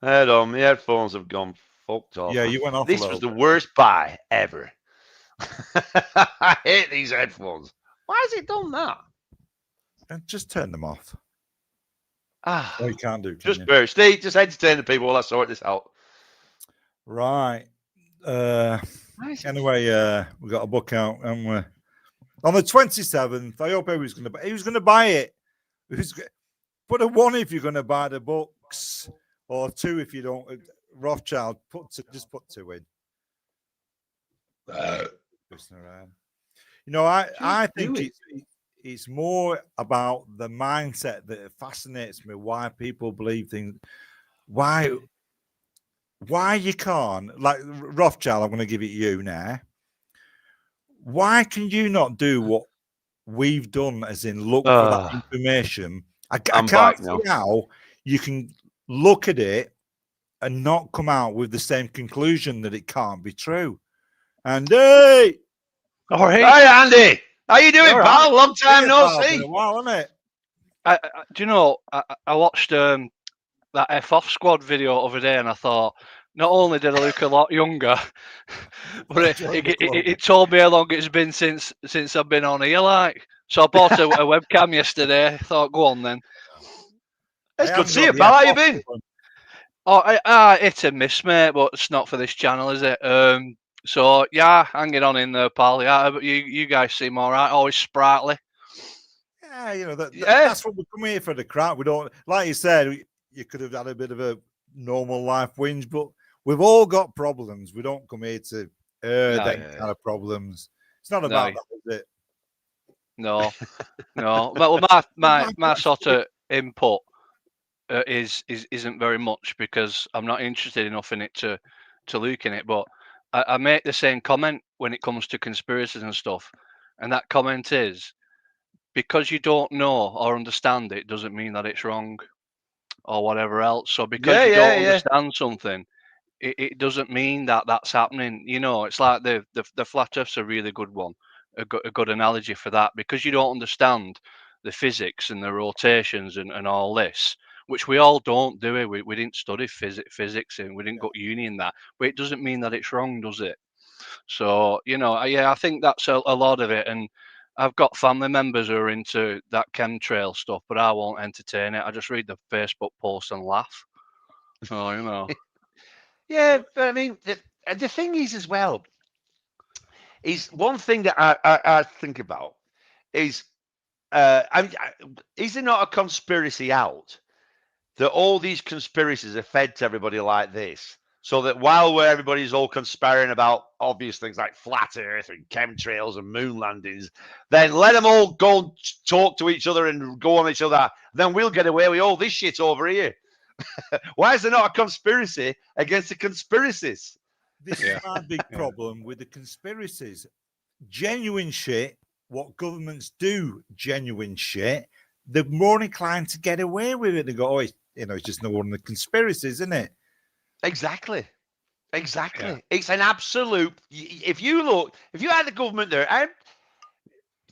Head on, my headphones have gone fucked off. Yeah, you went off a This little was the bit. worst buy ever. I hate these headphones. Why has it done that? And just turn them off. Ah, Oh, you can't do, can just you? burst. Steve, just entertain the people while I sort this out. Right. Anyway, we got a book out, and we're on the 27th. I hope he was going to buy it. Put a 1 if you're going to buy the books, or 2 if you don't. Rothschild, just put 2 in. You know, I think it's more about the mindset that fascinates me. Why people believe things. Why you can't, like Rothschild, I'm going to give it you now. Why can you not do what we've done, as in look for that information? I can't see how you can look at it and not come out with the same conclusion that it can't be true. Andy! All right. Hi, Andy. How you doing, All pal? Long time no It's been see. a while, isn't it? Do you know, I watched that F Off Squad video the other day, and I thought, not only did I look a lot younger, but it told me how long it's been since I've been on here. Like, so I bought a webcam yesterday. I thought, go on then. It's good to see you, pal. How you been? Oh, it's a miss, mate, but it's not for this channel, is it? So yeah, hanging on in there, pal. Yeah, but you guys seem all right. Always sprightly. Yeah, you know that's what we come here for, the crowd. We don't, like you said, you could have had a bit of a normal life whinge, but we've all got problems. We don't come here to kind of problems. It's not about that, is it? No. Well, my sort of input isn't very much, because I'm not interested enough in it to look in it. But I make the same comment when it comes to conspiracies and stuff, and that comment is, because you don't know or understand it doesn't mean that it's wrong or whatever else. So because you don't understand something, it doesn't mean that that's happening. You know, it's like the flat Earth's a really good one, a good analogy for that, because you don't understand the physics and the rotations and all this, which we all don't do it. We didn't study physics and we didn't go to uni in that, but it doesn't mean that it's wrong, does it? So, you know, I think that's a lot of it. And I've got family members who are into that chemtrail stuff, but I won't entertain it. I just read the Facebook post and laugh. So, you know. Yeah, but I mean, the thing is as well, is one thing that I think about is, is there not a conspiracy out that all these conspiracies are fed to everybody like this? So that while everybody's all conspiring about obvious things like flat Earth and chemtrails and moon landings, then let them all go and talk to each other and go on each other. Then we'll get away with all this shit over here. Why is there not a conspiracy against the conspiracies? This is my big problem with the conspiracies. Genuine shit, what governments do, genuine shit, they're more inclined to get away with it. They go, it's just no one of the conspiracies, isn't it? Exactly. Yeah. It's an absolute. If you had the government there, and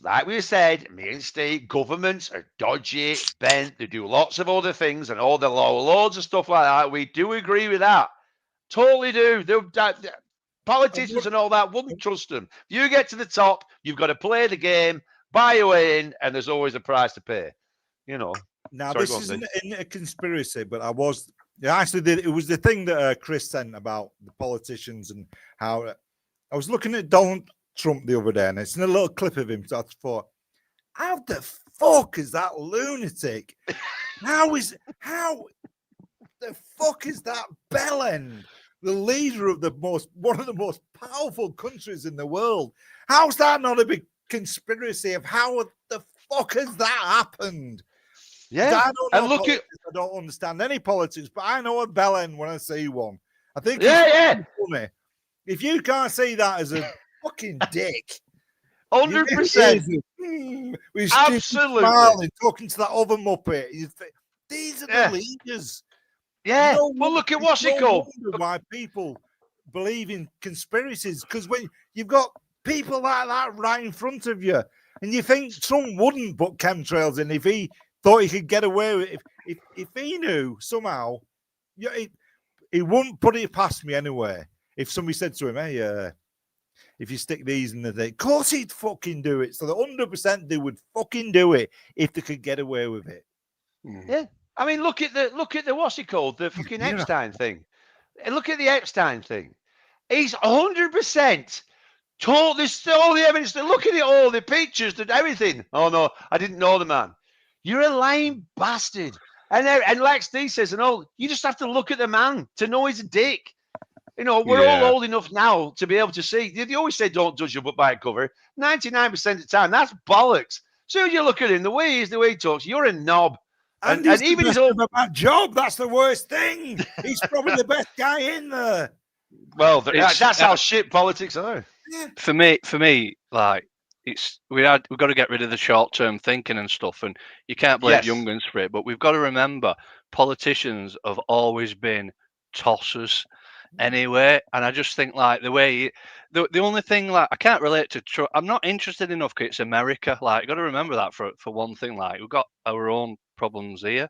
like we said, me and Steve, governments are dodgy, bent. They do lots of other things and all the loads of stuff like that. We do agree with that. Totally do. Politicians and all that wouldn't trust them. If you get to the top, you've got to play the game, buy your way in, and there's always a price to pay. You know. Now, this isn't a conspiracy, but it was the thing that Chris sent about the politicians and how I was looking at Donald Trump the other day, and it's in a little clip of him. So I thought, how the fuck is that lunatic? How the fuck is that bellend? The leader of one of the most powerful countries in the world. How's that not a big conspiracy of how the fuck has that happened? Yeah. I don't know politics. I don't understand any politics, but I know a bellend when I see one. I think it's funny. If you can't see that as a fucking dick, 100%. Absolutely. Smiling, talking to that other muppet. These are the leaders. Yeah. Well, look at what's it called. Why people believe in conspiracies? Because when you've got people like that right in front of you, and you think Trump wouldn't put chemtrails in if he thought he could get away with it. If he knew somehow, he wouldn't put it past me anyway. If somebody said to him, "Hey, if you stick these in the thing," of course he'd fucking do it. So the 100% they would fucking do it if they could get away with it. Yeah, I mean, look at the what's it called, the fucking Epstein thing. Look at the Epstein thing. He's 100% told this all the evidence. Look at it, all the pictures, everything. Oh no, I didn't know the man. You're a lying bastard. And like Steve says, you just have to look at the man to know he's a dick. We're all old enough now to be able to see. They always say don't judge a book by a cover. 99% of the time, that's bollocks. So you look at him, the way he talks, you're a knob. And even his old bad job, that's the worst thing. He's probably the best guy in there. Well, that's how shit politics are. Yeah. For me, like we've got to get rid of the short-term thinking and stuff, and you can't blame young uns for it. But we've got to remember, politicians have always been tossers anyway, and I just think like the only thing, like, I can't relate to Trump. I'm not interested enough because it's America. Like, you got to remember that for one thing. Like, we've got our own problems here.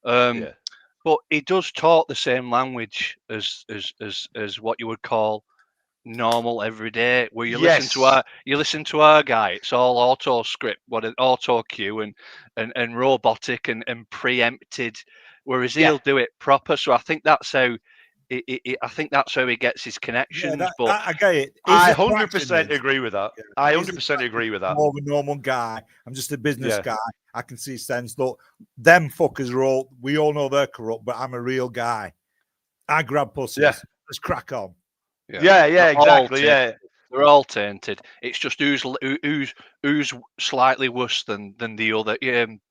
But he does talk the same language as what you would call normal everyday, where you listen to our guy, it's all auto script, auto cue and robotic and preempted, whereas he'll do it proper. So I think that's how he gets his connections. I get it. I 100% agree with that. I 100% agree with that. More of a normal guy. I'm just a business guy. I can see sense. Look, them fuckers are all. We all know they're corrupt, but I'm a real guy. I grab pussies. Yeah. Let's crack on. Yeah, exactly. Yeah, they're all tainted. It's just who's slightly worse than the other.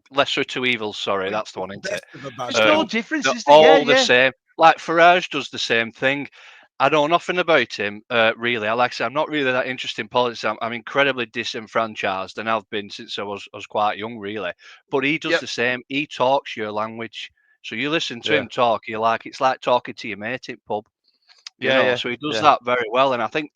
Lesser two evils. Sorry, that's the one, isn't it? There's no difference. Is all the same. Like Farage does the same thing. I know nothing about him, really. Like I say, I'm not really that interested in politics. I'm incredibly disenfranchised, and I've been since I was quite young, really. But he does the same. He talks your language, so you listen to him talk. It's like talking to your mate in pub. So he does that very well, and I think,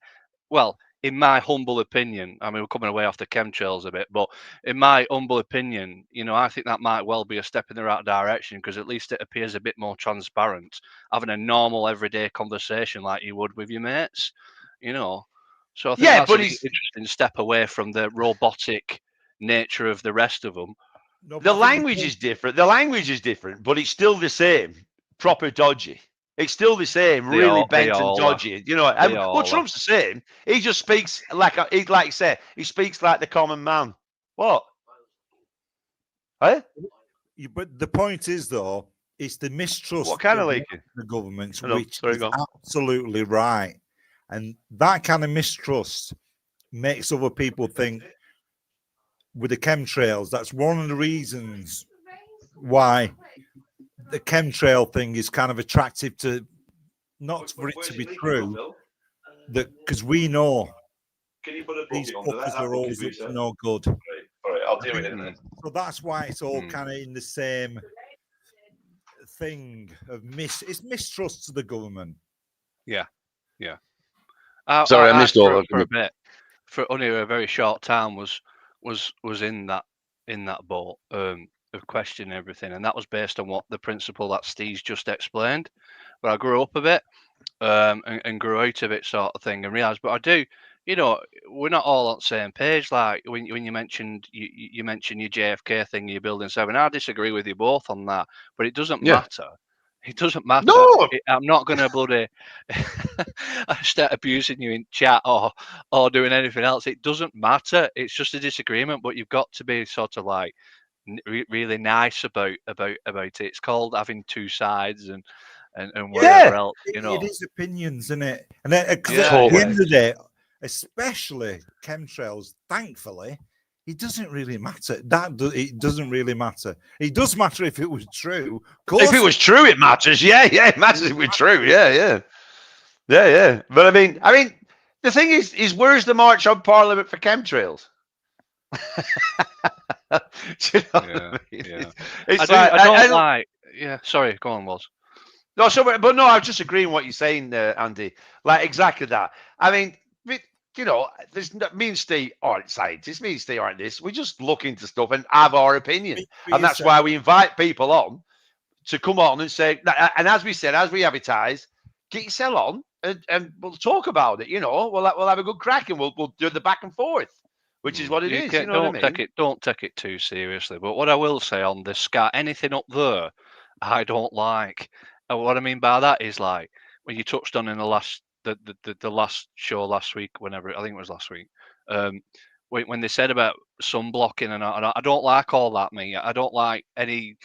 well, in my humble opinion, I mean, we're coming away off the chemtrails a bit, but in my humble opinion, I think that might well be a step in the right direction, because at least it appears a bit more transparent, having a normal everyday conversation like you would with your mates, So I think that's an interesting step away from the robotic nature of the rest of them. The language is different. But it's still the same. Proper dodgy. It's still the same, really bent and dodgy. Well, Trump's the same. He just speaks like you say, he speaks like the common man. What? Huh? But the point is, though, it's the mistrust what kind of the government, which is absolutely right. And that kind of mistrust makes other people think with the chemtrails, that's one of the reasons why the chemtrail thing is kind of attractive to, not for it to be true, that because we know these fuckers are always up to no good. All right, I'll deal with it. So that's why it's all kind of in the same thing of it's mistrust to the government. Yeah. Sorry, I missed all of for a bit. For only a very short time was in that boat of questioning everything, and that was based on what the principle that Steve's just explained. But I grew up a bit and grew out of it, sort of thing, and realised. But I do, we're not all on the same page. Like when you mentioned you mentioned your JFK thing, your Building 7. I disagree with you both on that, but it doesn't matter. It doesn't matter. No, I'm not going to bloody start abusing you in chat or doing anything else. It doesn't matter. It's just a disagreement, but you've got to be sort of like really nice about it. It's called having two sides and Yeah. whatever else, you know. It is opinions, isn't it? And then, because Yeah, at the Totally. end of the day, especially chemtrails, thankfully, it doesn't really matter. It doesn't really matter. It does matter if it was true. Of course, If it was true, it matters. Yeah, it matters if it was true. Yeah. But I mean, the thing is where's the march on Parliament for chemtrails? Do you know what I mean? Yeah. It's I don't like. like. Yeah, sorry, go on, Woz. No, but no, I'm just agreeing with what you're saying, Andy. Like exactly that. I mean, there's me and Steve aren't scientists. Me and Steve aren't this. We just look into stuff and have our opinion, and that's why we invite people on to come on and say. And as we said, as we advertise, get yourself on and we'll talk about it. We'll have a good crack and we'll do the back and forth, which is what it is. You know what I mean? Don't take it too seriously. But what I will say on the sky, anything up there, I don't like. And what I mean by that is like when you touched on in the last last show last week, whenever I think it was last week, when they said about sun blocking and I don't like all that. I don't like any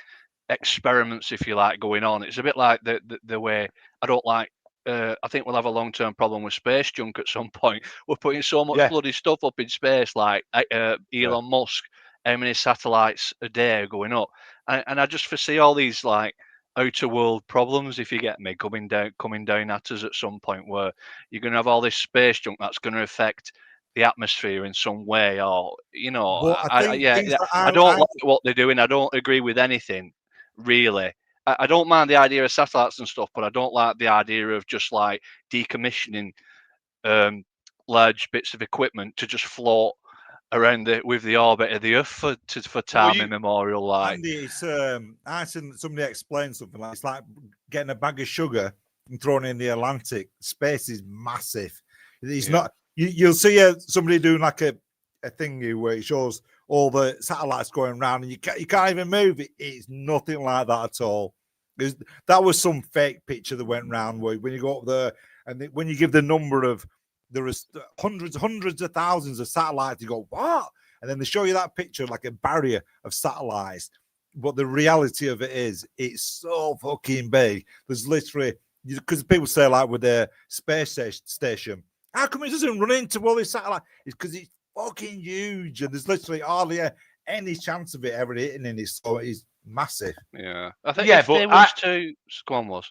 experiments, if you like, going on. It's a bit like the way I don't like. I think we'll have a long-term problem with space junk at some point. We're putting so much bloody stuff up in space, like Elon Musk, how many satellites a day are going up, and I just foresee all these like outer world problems, if you get me, coming down at us at some point, where you're going to have all this space junk that's going to affect the atmosphere in some way, or I don't like what they're doing. I don't agree with anything, really. I don't mind the idea of satellites and stuff, but I don't like the idea of just like decommissioning large bits of equipment to just float around with the orbit of the Earth for time immemorial. Like, Andy, it's I seen somebody explain something like it's like getting a bag of sugar and throwing it in the Atlantic. Space is massive. It's not. You'll see somebody doing like a thingy where it shows all the satellites going around and you can't even move it. It's nothing like that at all. That was some fake picture that went around where when you go up there and when you give the number of there is hundreds of thousands of satellites, you go, what? And then they show you that picture like a barrier of satellites. But the reality of it is it's so fucking big. There's literally, because people say like with their space station, how come it doesn't run into all these satellites? It's because it's fucking huge and there's literally hardly any chance of it ever hitting in it. So it's massive. Yeah. I think if there was to go on, was.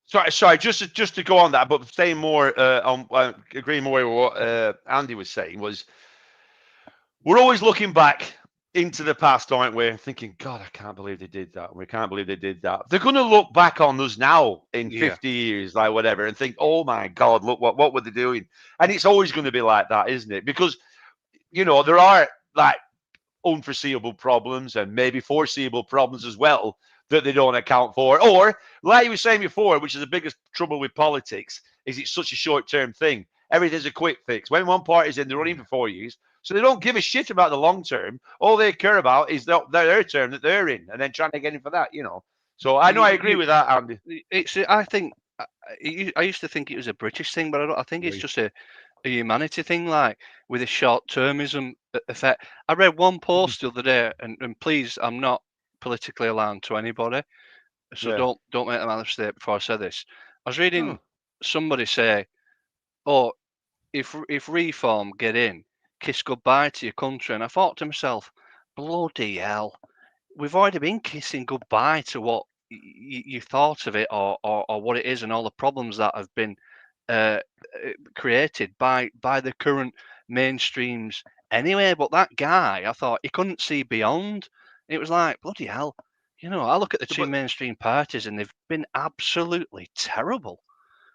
Sorry. Just to go on that, but staying more on agreeing more with what Andy was saying was, we're always looking back into the past, aren't we? Thinking, God, I can't believe they did that. We can't believe they did that. They're going to look back on us now in 50 years, like whatever, and think, oh my God, look what were they doing? And it's always going to be like that, isn't it? Because there are like unforeseeable problems and maybe foreseeable problems as well that they don't account for. Or, like you were saying before, which is the biggest trouble with politics, is it's such a short-term thing. Everything's a quick fix. When one party's in, they're running for 4 years, so they don't give a shit about the long term. All they care about is their term that they're in, and then trying to get in for that, So I agree with that, Andy. I think I used to think it was a British thing, but I think it's just a humanity thing, like with a short-termism effect. I read one post the other day, and please, I'm not politically aligned to anybody, so don't make the mistake before I say this. I was reading somebody say, "Oh, if Reform get in, kiss goodbye to your country," and I thought to myself, "Bloody hell, we've already been kissing goodbye to what you thought of it, or what it is, and all the problems that have been created by the current mainstreams anyway." But that guy, I thought he couldn't see beyond. It was like, bloody hell, I look at the two mainstream parties and they've been absolutely terrible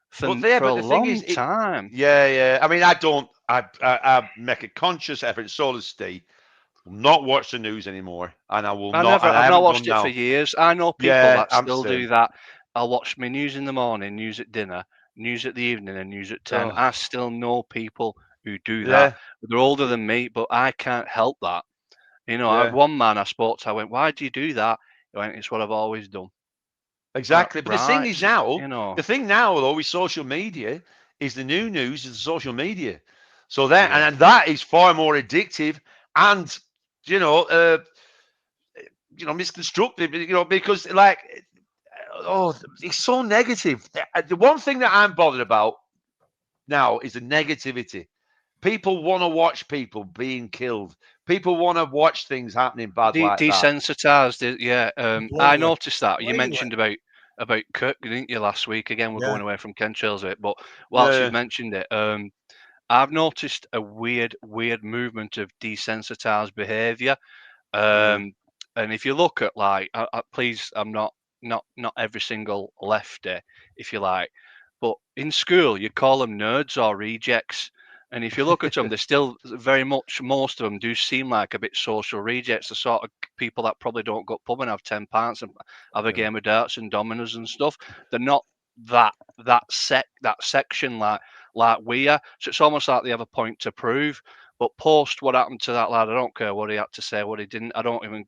for a long time. Yeah. I mean, I make a conscious effort, so does Steve, not watch the news anymore, and I will not. I've not watched it for years. I know people that still do that. I'll watch my news in the morning, news at dinner, news at the evening, and news at 10. I still know people who do that. They're older than me, but I can't help that. I had one man I spoke to. I went, "Why do you do that?" He went, "It's what I've always done." Exactly. But the thing is now, the thing now with social media is the new news is the social media. So that and that is far more addictive, and misconstructed, because like, it's so negative. The one thing that I'm bothered about now is the negativity. People want to watch people being killed. People want to watch things happening bad like that. Desensitized, yeah. I Completely. noticed that. You Completely. mentioned about Kirk, didn't you, last week? Again, we're Yeah. going away from chemtrails a bit, but whilst Yeah. you've mentioned it, I've noticed a weird movement of desensitized behaviour. And if you look at like, please, I'm not every single lefty, if you like, but in school you call them nerds or rejects. And if you look at them, they're still very much, most of them do seem like a bit social rejects, the sort of people that probably don't go pub and have 10 pints and have a game of darts and dominoes and stuff. They're not that section like we are. So it's almost like they have a point to prove. But post what happened to that lad, I don't care what he had to say, what he didn't. I don't even,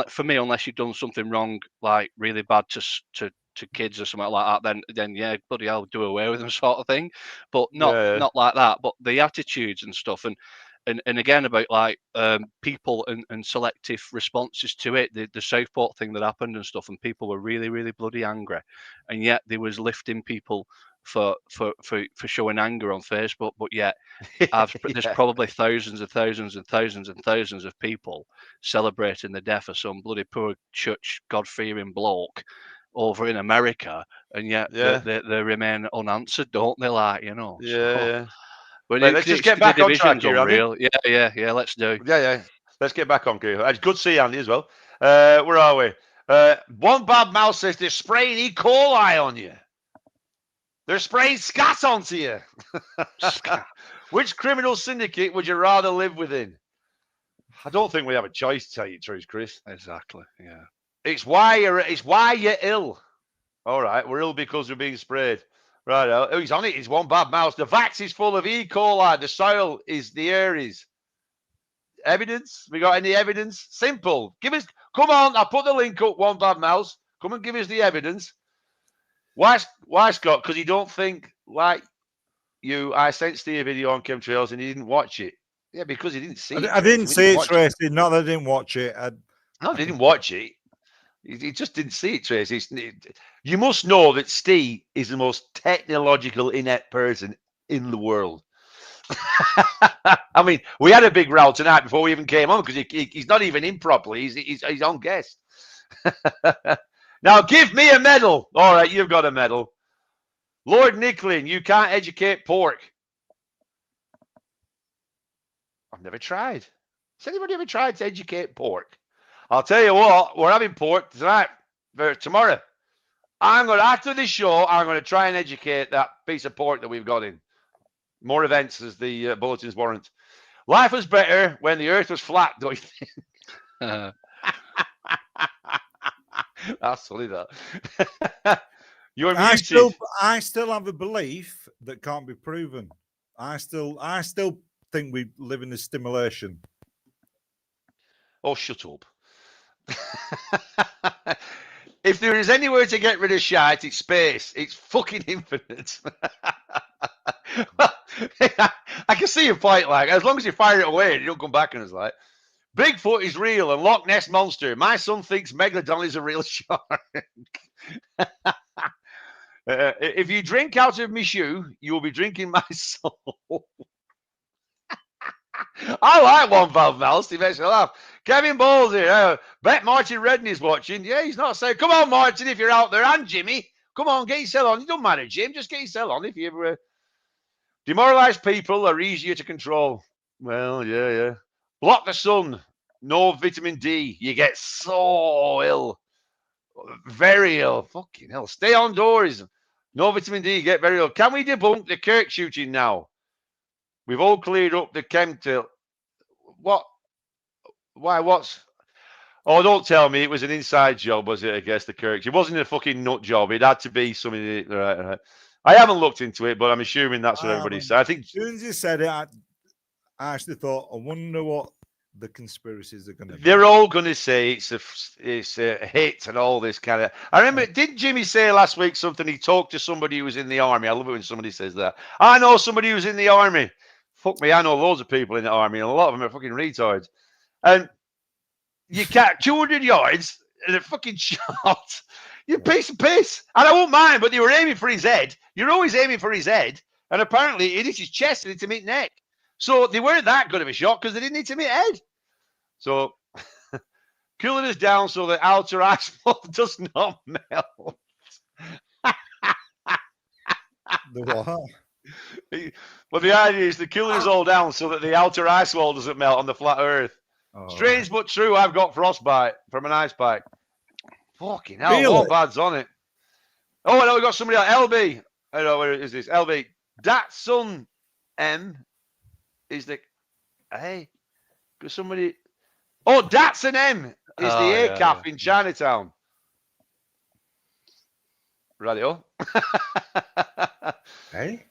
for me, unless you've done something wrong, like really bad to kids or something like that, then yeah, bloody hell, do away with them, sort of thing. But not like that. But the attitudes and stuff, and again about like people and selective responses to it, the Southport thing that happened and stuff, and people were really bloody angry, and yet they was lifting people for showing anger on Facebook, but yet there's probably thousands and thousands and thousands and thousands of people celebrating the death of some bloody poor church God-fearing bloke over in America, and yet they remain unanswered, don't they? Like, Yeah. But Let's just get back on track here, unreal. Yeah, let's do. Yeah. Let's get back on here. It's good to see Andy as well. Where are we? One bad mouth says they're spraying E. coli on you. They're spraying scat onto you. Which criminal syndicate would you rather live within? I don't think we have a choice, to tell you the truth, Chris. Exactly. Yeah. It's why you're ill. All right, we're ill because we're being sprayed. Right. Oh, he's on it. He's one bad mouse. The vax is full of E. coli. The soil is the air is. Evidence? We got any evidence? Simple. Come on. I'll put the link up. One bad mouse. Come and give us the evidence. Why, Scott? Because you don't think like you. I sent Steve a video on chemtrails and he didn't watch it. Yeah, because he didn't see it. I didn't see it, Tracy. Not that I didn't watch it. No, I didn't watch it. He just didn't see it, Tracy. You must know that Steve is the most technological inept person in the world. I mean, we had a big row tonight before we even came on because he's not even in properly. He's on guest. Now, give me a medal. All right, you've got a medal. Lord Nicklin, you can't educate pork. I've never tried. Has anybody ever tried to educate pork? I'll tell you what, we're having pork tonight, tomorrow. After this show, I'm going to try and educate that piece of pork that we've got in. More events as the bulletins warrant. Life was better when the earth was flat, don't you think? That's funny, that. You're muted. I still have a belief that can't be proven. I still think we live in a stimulation. Oh, shut up. If there is anywhere to get rid of shite, it's space. It's fucking infinite. I can see your point, like, as long as you fire it away and you don't come back and it's like, Bigfoot is real and Loch Ness Monster. My son thinks Megalodon is a real shark. If you drink out of my shoe, you will be drinking my soul. I like one valve mouse. He makes me laugh. Kevin Bowles here. Bet Martin Redden is watching. Yeah, he's not saying, come on, Martin, if you're out there, and Jimmy. Come on, get yourself on. It don't matter, Jim. Just get yourself on if you ever. Demoralized people are easier to control. Well, yeah. Block the sun. No vitamin D. You get so ill. Very ill. Fucking hell. Stay outdoors. No vitamin D. You get very ill. Can we debunk the Kirk shooting now? We've all cleared up the chemtrail. What? Why? What's? Oh, don't tell me it was an inside job, was it? I guess the Kirk. It wasn't a fucking nut job. It had to be something. Right. I haven't looked into it, but I'm assuming that's what everybody said. I think as soon as you said it, I actually thought, I wonder what the conspiracies are going to be. They're all going to say it's a hit and all this kind of. I remember, didn't Jimmy say last week something? He talked to somebody who was in the army. I love it when somebody says that. I know somebody who's in the army. Fuck me, I know loads of people in the army, and a lot of them are fucking retards. And You can't 200 yards and a fucking shot. You piece of piss. And I won't mind, but they were aiming for his head. You're always aiming for his head. And apparently it hit his chest and it hit him in neck. So they weren't that good of a shot because they didn't hit him in head. So cooling us down so the outer ice wall does not melt. The what? Well, the idea is to cool us all down so that the outer ice wall doesn't melt on the flat Earth. Oh, Strange but true. I've got frostbite from an ice pack. Fucking hell, Really? what bad's on it? Oh, I know we got somebody else. LB. I don't know where is this. LB. Datsun M is the. Hey, got somebody. Oh, Datsun M is the ACAF in Chinatown. Radio. Hey?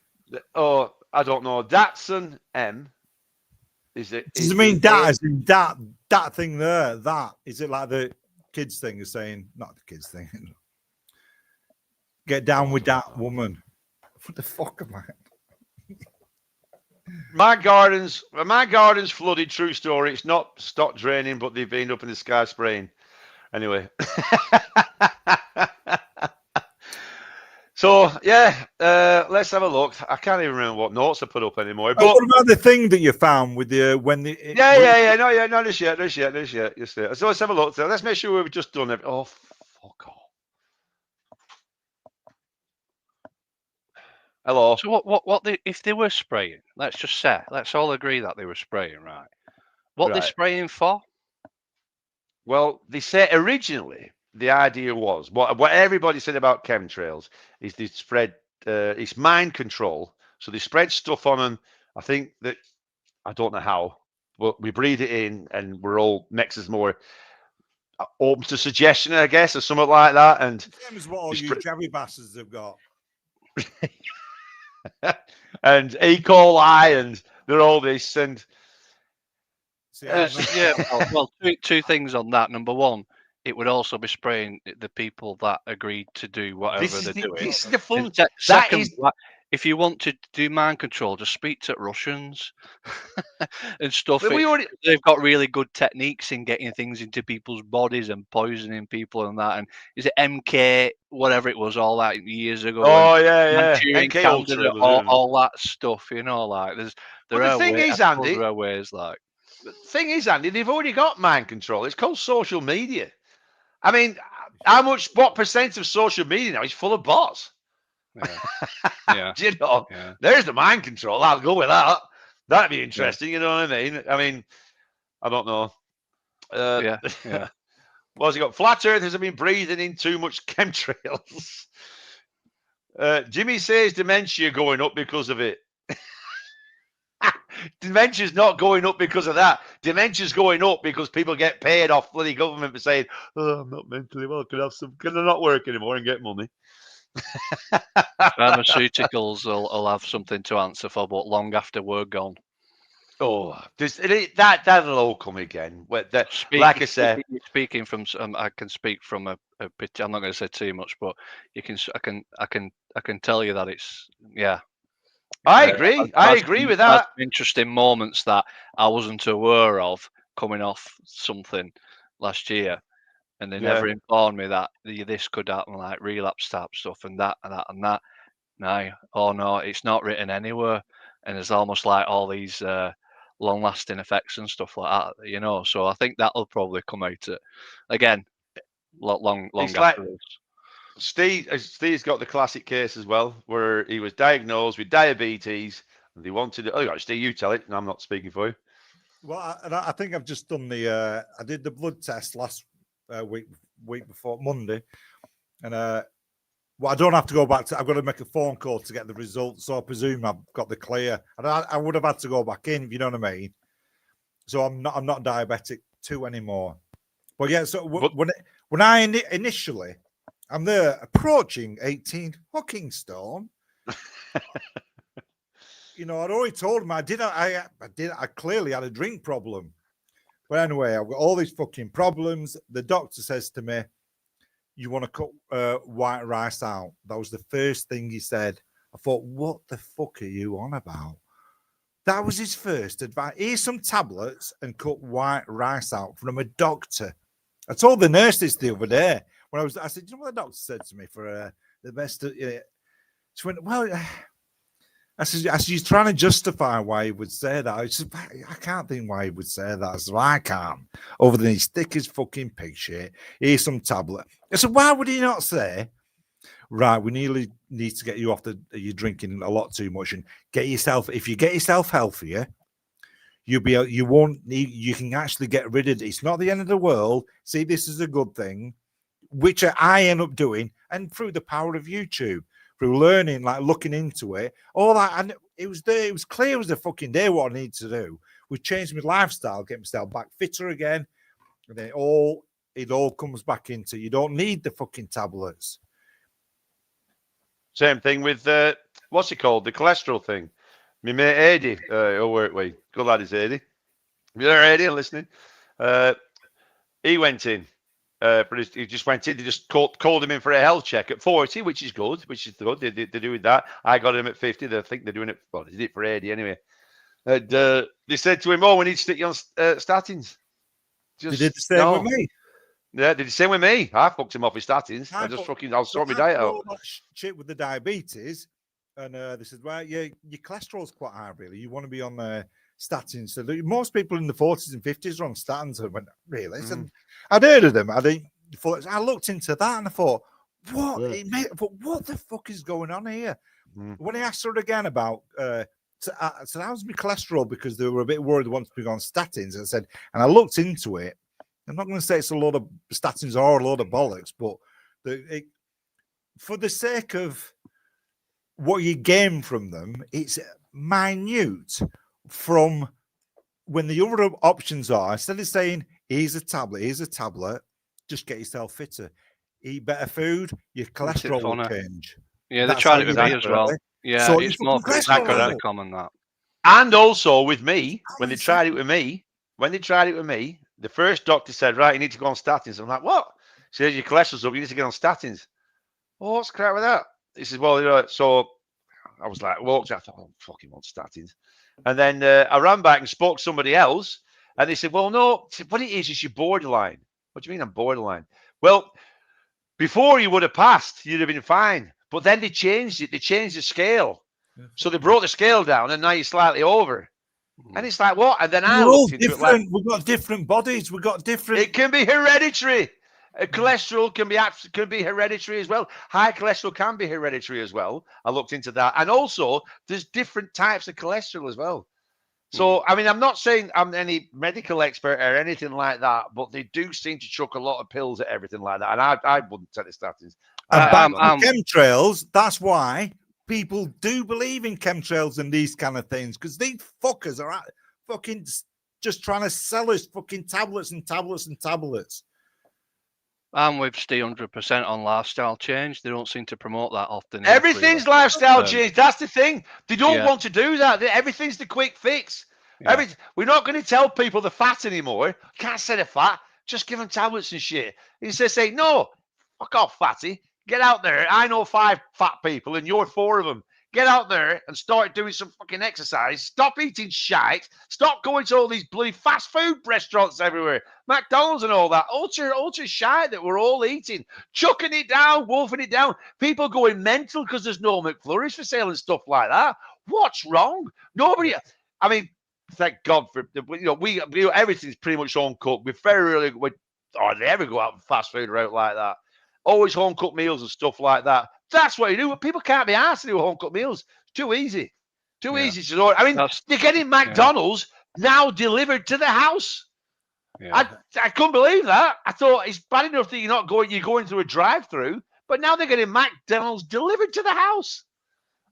Oh, I don't know. Datsun M is it? Does it mean that as in that thing there? That is it like the kids thing is saying, not the kids thing. Get down with that woman. What the fuck am I? My garden's flooded. True story. It's not stopped draining, but they've been up in the sky spraying. Anyway. So yeah, let's have a look. I can't even remember what notes I put up anymore. But what about the thing that you found with the when the no, this yet. So let's have a look. So let's make sure we've just done it. Oh, fuck off. Hello. So what they, if they were spraying? Let's just say, let's all agree that they were spraying, right? What they Right. spraying for? Well, they said originally the idea was what everybody said about chemtrails is they spread it's mind control. So they spread stuff on them. I think that I don't know how, but we breathe it in, and we're all makes us more open to suggestion, I guess, or something like that. And same as what all you Jerry bastards have got. and E. coli, and they're all this, and well, two things on that. Number one, it would also be spraying the people that agreed to do whatever they're doing. This is the fun. Second, if you want to do mind control, just speak to Russians and stuff. They've got really good techniques in getting things into people's bodies and poisoning people and that. And is it MK, whatever it was, all that years ago? Oh yeah. MK Ultra, all that stuff. You know, like there are ways, like. The thing is, Andy, they've already got mind control. It's called social media. I mean, what percent of social media now is full of bots? Yeah. Do you know? Yeah. There's the mind control. I'll go with that. That'd be interesting. Yeah. You know what I mean? I don't know. Yeah. What's he got? Flat earthers have been breathing in too much chemtrails. Jimmy says dementia going up because of it. Dementia's not going up because of that. Dementia's going up because people get paid off bloody government for saying, "Oh, I'm not mentally well. Can I not work anymore and get money?" Pharmaceuticals will have something to answer for, but long after we're gone. Oh, that'll all come again. Like I said, speaking from, I can speak from a bit. I'm not going to say too much, but I can tell you that it's I agree. I agree with that. Interesting moments that I wasn't aware of coming off something last year, and they never informed me that this could happen, like relapse type stuff and that and that and that. No, it's not written anywhere, and there's almost like all these long-lasting effects and stuff like that, you know. So I think that'll probably come out again, long afterwards. Steve's got the classic case as well, where he was diagnosed with diabetes, and they wanted it. Oh, Steve, you tell it, and I'm not speaking for you. Well, I think I've just done I did the blood test last week before Monday, and I don't have to go back I've got to make a phone call to get the results, so I presume I've got the clear. And I would have had to go back in, if you know what I mean. So I'm not diabetic 2 anymore. But yeah, so when I initially. I'm there approaching 18 fucking stone. You know, I'd already told him I clearly had a drink problem. But anyway, I've got all these fucking problems. The doctor says to me, "You want to cut white rice out?" That was the first thing he said. I thought, what the fuck are you on about? That was his first advice. Here's some tablets and cut white rice out from a doctor. I told the nurse this the other day when I said, you know what the doctor said to me for the best? She went, well, I said, he's trying to justify why he would say that. I said, I can't think why he would say that. I said, I can't. Other than he's thick as fucking pig shit. Here's some tablet. I said, why would he not say, right, we need to get you off you're drinking a lot too much and if you get yourself healthier, you can actually get rid of it. It's not the end of the world. See, this is a good thing, which I end up doing, and through the power of YouTube, through learning, like looking into it, all that, and it was there. It was clear as a fucking day what I need to do. We changed my lifestyle, get myself back fitter again, and then it all comes back into you don't need the fucking tablets. Same thing with what's it called? The cholesterol thing. My mate Eddie, who work with, good lad is Eddie. You there, Eddie, listening? He went in. He just went in. They just called him in for a health check at 40, which is good. They're doing that. I got him at 50. They think they're doing it. Well, they did it for Eddie anyway. And they said to him, "Oh, we need to stick you on statins." They did the same with me. Yeah, they did the same with me. I fucked him off with statins. I'll sort my diet out. Shit with the diabetes, and they said, "Well, your cholesterol's quite high. Really, you want to be on statins." So most people in the 40s and 50s are on statins. I went, really? And I'd heard of them. I looked into that and I thought, what? What the fuck is going on here? When I asked her again about, so how's my cholesterol, because they were a bit worried they wanted to be on statins. I said, and I looked into it. I'm not going to say it's a lot of statins or a lot of bollocks, but for the sake of what you gain from them, it's minute from when the other options are. Instead of saying, here's a tablet, just get yourself fitter. Eat better food, your cholesterol will change. Yeah, they tried it with me as well. Yeah, So it's more common that. And also with me, when they tried it with me, the first doctor said, right, you need to go on statins. I'm like, what? He says, your cholesterol's up, you need to get on statins. Oh, what's crap with that? He says, well, so I was like, I thought, oh, fucking want statins. And then I ran back and spoke to somebody else, and they said, well, no, what it is your borderline. What do you mean I'm borderline? Well, before you would have passed, you'd have been fine. But then they changed it. They changed the scale. So they brought the scale down, and now you're slightly over. And it's like, what? And then I looked into it like, we've got different bodies. We've got different. It can be hereditary. Cholesterol can be hereditary as well. High cholesterol can be hereditary as well. I looked into that. And also, there's different types of cholesterol as well. So, I mean, I'm not saying I'm any medical expert or anything like that, but they do seem to chuck a lot of pills at everything like that. And I wouldn't take the statins. Chemtrails, that's why people do believe in chemtrails and these kind of things, because these fuckers are fucking just trying to sell us fucking tablets and tablets and tablets. I'm with Steve 100% on lifestyle change. They don't seem to promote that often. Everything's lifestyle change. That's the thing. They don't want to do that. Everything's the quick fix. Yeah. We're not going to tell people they're fat anymore. Can't say they're fat. Just give them tablets and shit. Instead say, no, fuck off, fatty. Get out there. I know 5 fat people and you're 4 of them. Get out there and start doing some fucking exercise. Stop eating shite. Stop going to all these bloody fast food restaurants everywhere. McDonald's and all that. Ultra shite that we're all eating. Chucking it down, wolfing it down. People going mental because there's no McFlurries for sale and stuff like that. What's wrong? Nobody. I mean, thank God for, we everything's pretty much home cooked. We very rarely hardly ever go out and fast food or out like that. Always home cooked meals and stuff like that. That's what you do. People can't be asked to do home cooked meals. It's too easy. Too easy to order. I mean, you're getting McDonald's now delivered to the house. Yeah. I couldn't believe that. I thought it's bad enough that you're going through a drive-through, but now they're getting McDonald's delivered to the house.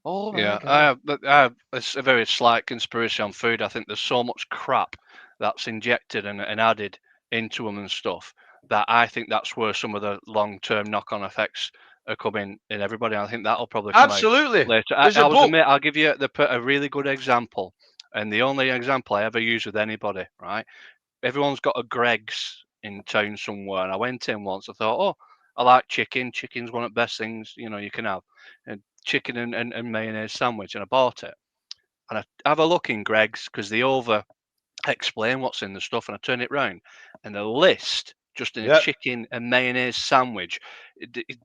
Oh my God. I have a very slight conspiracy on food. I think there's so much crap that's injected and added into them and stuff that I think that's where some of the long-term knock-on effects are coming in everybody. I think that'll probably come absolutely out later. I'll give you a really good example, and the only example I ever use with anybody. Right, everyone's got a Greg's in town somewhere, and I went in once. I thought, oh, I like chicken. Chicken's one of the best things you can have. And chicken and mayonnaise sandwich, and I bought it. and I have a look in Greg's because they over explain what's in the stuff, and I turn it round, and the list just in a Yep. chicken and mayonnaise sandwich,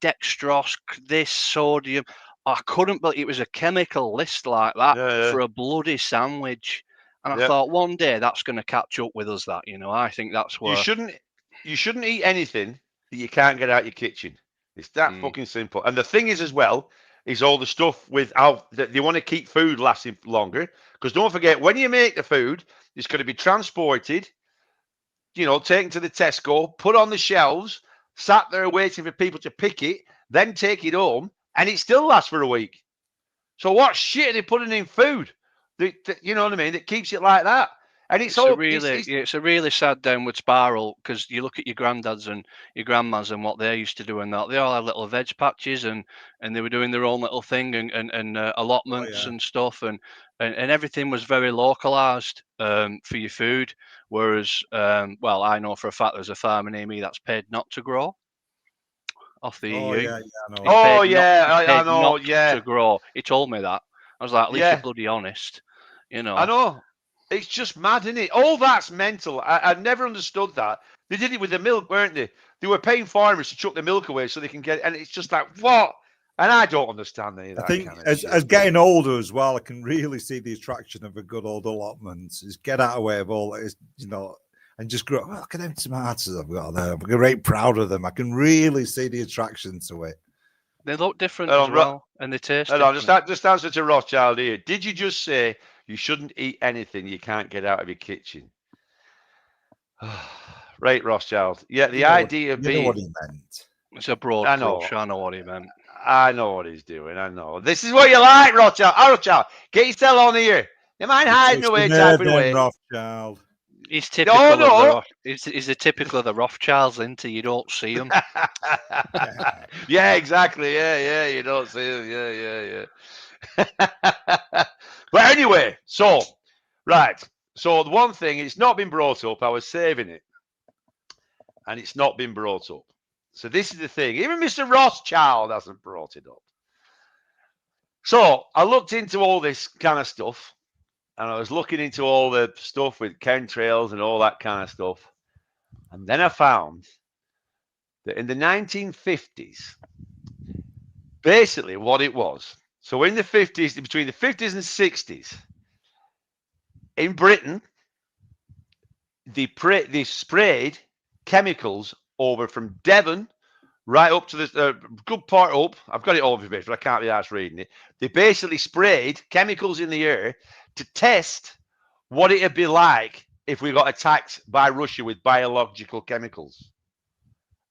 dextrose, this sodium. I couldn't believe it was a chemical list like that Yeah, for yeah. a bloody sandwich. And I Yep. thought one day that's going to catch up with us. That I think that's You where shouldn't eat anything that you can't get out your kitchen. It's that Mm. fucking simple. And the thing is, as well, is all the stuff with how that they want to keep food lasting longer. Because don't forget, when you make the food, it's going to be transported, taken to the Tesco, put on the shelves, sat there waiting for people to pick it, then take it home, and it still lasts for a week. So what shit are they putting in food? You know what I mean? That keeps it like that. And it's all it's a really sad downward spiral because you look at your granddads and your grandmas and what they used to do and that they all had little veg patches and they were doing their own little thing and allotments yeah. and stuff and everything was very localized for your food. Whereas, well, I know for a fact there's a farmer near me that's paid not to grow off the Oh EU. yeah, I know. He's Oh paid not, yeah, he's I paid know. not Yeah, to grow. He told me that. I was like, at least you're yeah, bloody honest, I know. It's just mad, isn't it? All that's mental. I never understood that. They did it with the milk, weren't they? They were paying farmers to chuck the milk away so they can get, and it's just like what? And I don't understand any of I that think kind of as shit. getting older as well, I can really see the attraction of a good old allotment. Is get out of the way of all that is, and just grow. Oh, look at them tomatoes I've got there. I'm great proud of them. I can really see the attraction to it. They look different Hold as on, well, and they taste hold on, different. just answer to Rothschild here. Did you just say you shouldn't eat anything you can't get out of your kitchen? Right, Rothschild. Yeah, the idea You know what being, he meant. It's a broad I brush. know. I know what he meant. I know what he's doing. I know. This is what you like, Rothschild. Oh, Rothschild, get yourself on here. You mind You hiding touched the away, nerve typing then, away? Rothschild. He's No, typical of the no. he's a typical of the Rothschilds, isn't he? You don't see them. Yeah, exactly. Yeah. You don't see them. Yeah. But anyway, so right. So the one thing, it's not been brought up. I was saving it, and it's not been brought up. So this is the thing. Even Mr. Rothschild hasn't brought it up. So I looked into all this kind of stuff, and I was looking into all the stuff with chemtrails and all that kind of stuff. And then I found that in the 1950s, basically what it was. So in the 50s, between the 50s and 60s, in Britain, they sprayed chemicals over from Devon right up to the good part up. I've got it all over but I can't be arsed reading it. They basically sprayed chemicals in the air to test what it'd be like if we got attacked by Russia with biological chemicals.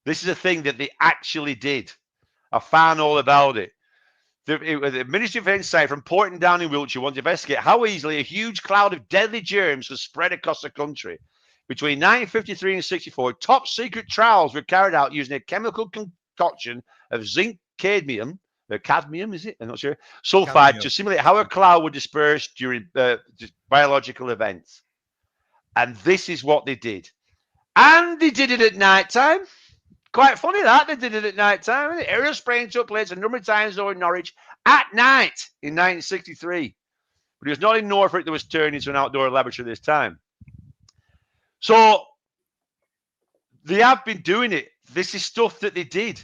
This is a thing that they actually did. I found all about it. The Ministry of Insight from Porton down in Wiltshire wanted to investigate how easily a huge cloud of deadly germs could spread across the country. Between 1953 and 64, top secret trials were carried out using a chemical concoction of zinc cadmium, is it? I'm not sure. Sulfide Cadmium. to simulate how a cloud would disperse during biological events. And this is what they did. And they did it at night time. Quite funny that they did it at night time. Aerial spraying took place a number of times over Norwich at night in 1963. But it was not in Norfolk that was turned into an outdoor laboratory this time. So they have been doing it. This is stuff that they did.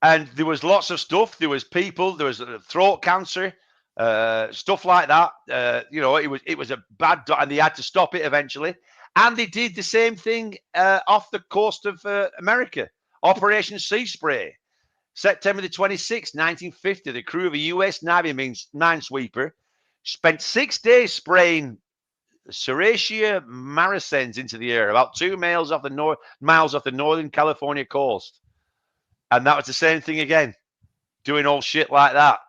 And there was lots of stuff. There was people, there was throat cancer, stuff like that. It was a bad, and they had to stop it eventually. And they did the same thing off the coast of America. Operation Sea Spray. September the 26th, 1950, the crew of a U.S. Navy minesweeper spent 6 days spraying Serratia maricens into the air, about 2 miles off the northern California coast. And that was the same thing again, doing all shit like that.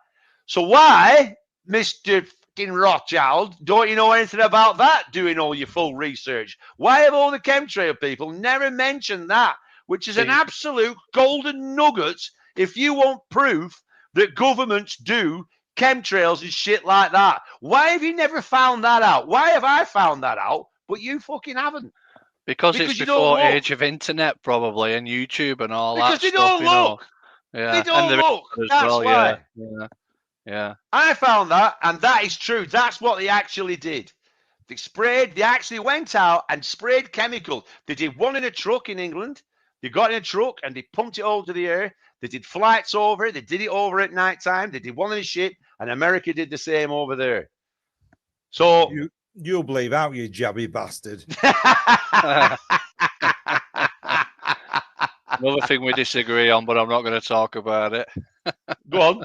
So why, Mr. fucking Rothschild, don't you know anything about that, doing all your full research? Why have all the chemtrail people never mentioned that, which is an absolute golden nugget if you want proof that governments do chemtrails and shit like that? Why have you never found that out? Why have I found that out, but you fucking haven't? Because it's before age of internet, probably, and YouTube and all because that they stuff. don't look. Yeah, They don't look. as That's well. why. Yeah. Yeah. I found that, and that is true. That's what they actually did. They actually went out and sprayed chemical. They did one in a truck in England. They got in a truck and they pumped it over to the air. They did flights over it. They did it over at night time. They did one in a ship, and America did the same over there. So you'll believe out, you jabby bastard. Another thing we disagree on, but I'm not going to talk about it. Go on.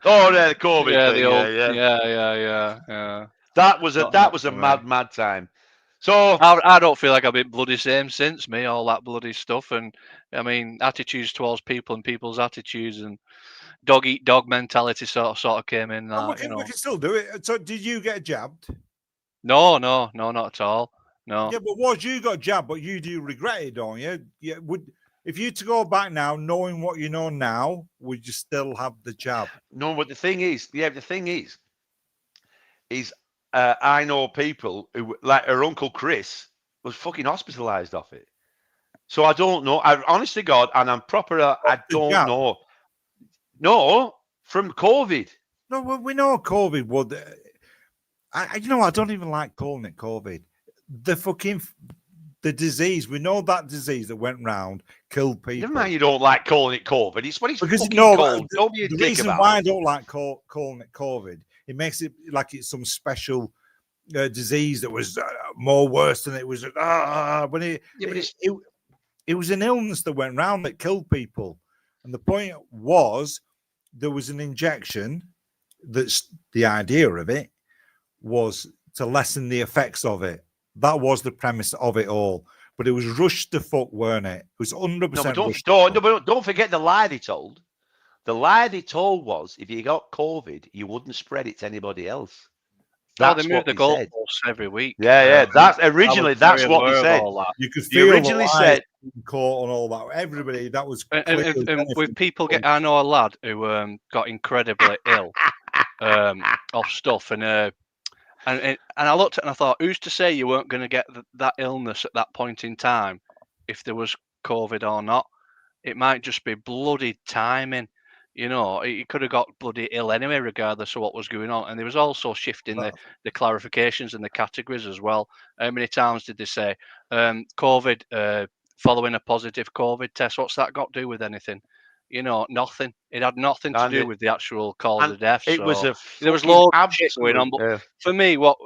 Oh, the COVID Yeah, thing. the old, yeah. That was a mad time. So I don't feel like I've been bloody same since me, all that bloody stuff. And I mean, attitudes towards people and people's attitudes and dog eat dog mentality sort of came in. We can still do it. So did you get jabbed? No, not at all. No. Yeah, but was you got jabbed, but you do regret it, don't you? Yeah, if you to go back now, knowing what you know now, would you still have the jab? No, but the thing is, I know people who, like her uncle Chris, was fucking hospitalized off it. So I don't know. I honest to God, and I'm proper. I don't know. No, from COVID. No, well, we know COVID would. I don't even like calling it COVID. The disease. We know that disease that went round killed people. Never mind, you don't like calling it COVID. It's what it's because fucking called. The, don't be a the dick reason about why it. I don't like calling it COVID, it makes it like it's some special disease that was more worse than it was. When it was an illness that went round that killed people, and the point was there was an injection. That's the idea of it was to lessen the effects of it. That was the premise of it all. But it was rushed to fuck, weren't it? It was 100%. Don't forget the lie they told. The lie they told was if you got COVID, you wouldn't spread it to anybody else. That's they moved the goalposts every week. Yeah. That's what they said. You could feel originally said court and all that. Everybody that was and with people I know a lad who got incredibly ill off stuff and I looked at it and I thought, who's to say you weren't going to get that illness at that point in time if there was COVID or not? It might just be bloody timing. You know, he could have got bloody ill anyway, regardless of what was going on. And there was also shifting the clarifications and the categories as well. How many times did they say COVID following a positive COVID test? What's that got to do with anything? You know, nothing. It had nothing to do with the actual cause of death. It was there was loads of shit going on. But for me, what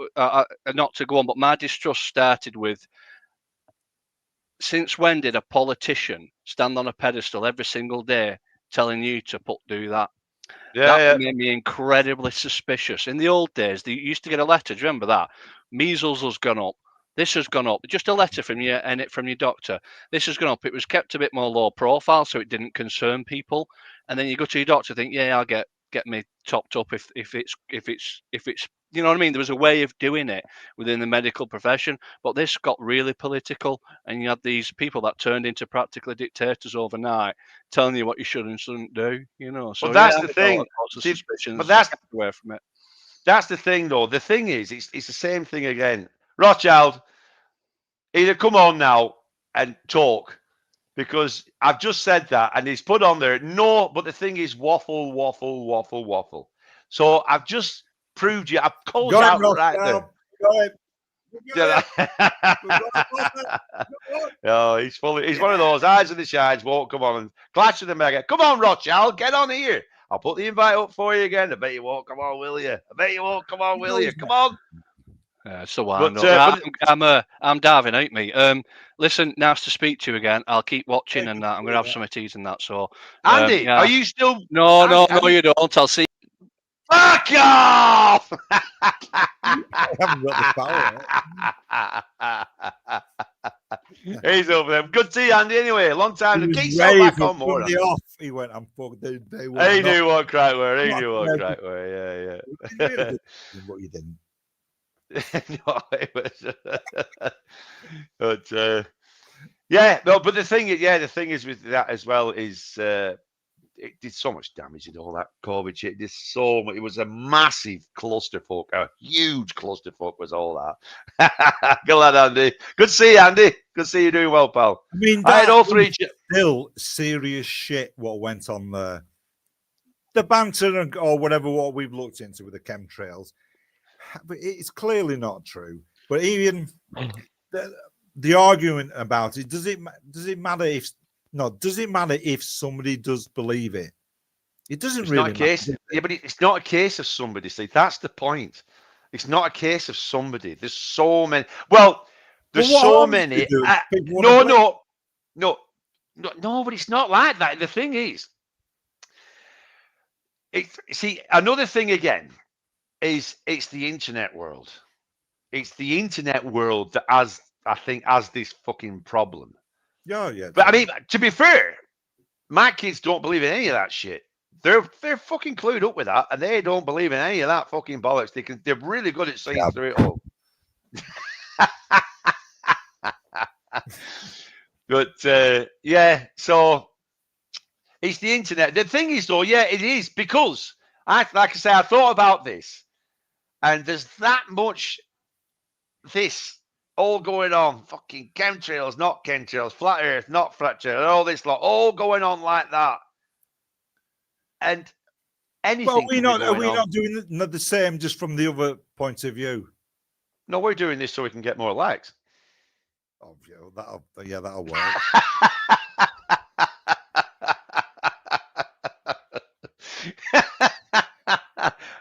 not to go on, but my distrust started with. Since when did a politician stand on a pedestal every single day telling you to do that? That made me incredibly suspicious. In the old days, they used to get a letter. Do you remember that? Measles has gone up. This has gone up. Just a letter from you and from your doctor. This has gone up. It was kept a bit more low profile, so it didn't concern people. And then you go to your doctor, think, yeah, I'll get me topped up if it's you know what I mean. There was a way of doing it within the medical profession, but this got really political, and you had these people that turned into practically dictators overnight, telling you what you should and shouldn't do. You know, so that's the thing. But that's away from it. That's the thing, though. The thing is, it's the same thing again. Rothschild, either come on now and talk, because I've just said that, and he's put on there. No, but the thing is, waffle. So I've just proved you. I've called out right there. No, he's fully. He's one of those eyes of the shines. Won't come on and clash of the mega. Come on, Rothschild, get on here. I'll put the invite up for you again. I bet you won't come on, will you? Come on. So I'm diving out, mate. Listen, nice to speak to you again. I'll keep watching and that. I'm gonna have some teas and that. So, Andy, are you still? No, you don't. I'll see. Fuck off! I haven't got the power. He's over there. Good to see you, Andy. Anyway, long time to get yourself back on more. He went, I'm fucked. He knew what crack were. Yeah. What you didn't. No, it was. But but the thing is with that as well is it did so much damage and all that COVID shit. It did so much. It was a massive clusterfuck, a huge clusterfuck was all that. Good lad, Andy. Good to see you, Andy. Good to see you doing well, pal. I mean, I had all three. Still serious shit. What went on there? the banter or whatever what we've looked into with the chemtrails, but it's clearly not true. But even the argument about it, does it matter if does it matter if somebody does believe it? It doesn't It's really not a case. matter. Yeah, but it's not a case of somebody. See, that's the point. It's not a case of somebody. There's so many. Well, there's what so harm is many. it doing? People wanna No, blame- no, but it's not like that. The thing is, see, another thing again is it's the internet world. It's the internet world that has this fucking problem. Yeah. But I mean, to be fair, my kids don't believe in any of that shit. They're fucking clued up with that, and they don't believe in any of that fucking bollocks. They're really good at seeing through it all. But yeah, so it's the internet. The thing is, though, yeah, it is because like I say, I thought about this, and there's that much this all going on. Fucking chemtrails, not chemtrails, flat Earth, not flat Earth, all this lot, all going on like that, and anything. Well, are we on. not doing the same just from the other point of view? No, we're doing this so we can get more likes. Oh, yeah, that'll work.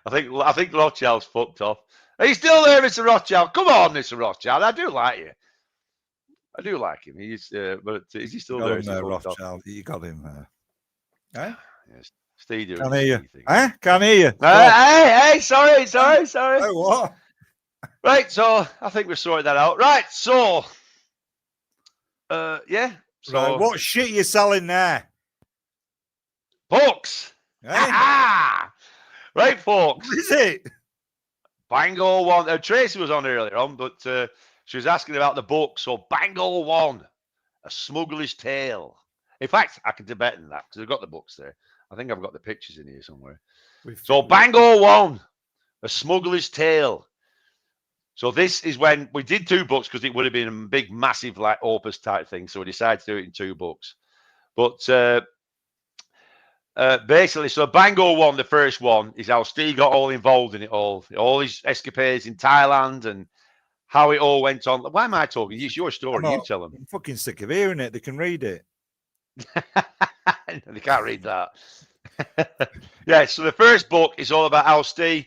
I think Rothschild's fucked off. Are you still there, Mr. Rothschild? Come on, Mr. Rothschild. I do like you. I do like him. He's but is he still there? There, Rothschild. You got him there. Eh? Yes. Steve, Can't hear you. Eh? Can't hear you. Hey, sorry. Oh, what? Right, so I think we've sorted that out. Right, so yeah. So Right, what shit you selling there? books. Eh? Right, folks. What is it? Bango One. Tracy was on earlier on, but she was asking about the book. So Bango One, A Smuggler's Tale. In fact, I can do better than that because I've got the books there. I think I've got the pictures in here somewhere. So Bango One, A Smuggler's Tale. So this is when we did 2 books because it would have been a big, massive, like opus type thing. So we decided to do it in 2 books. But basically, so Bango One, the first one, is how Steve got all involved in it all his escapades in Thailand and how it all went on. Why am I talking? It's your story. You tell them. I'm fucking sick of hearing it. They can read it. They can't read that. Yeah, so the first book is all about how Steve,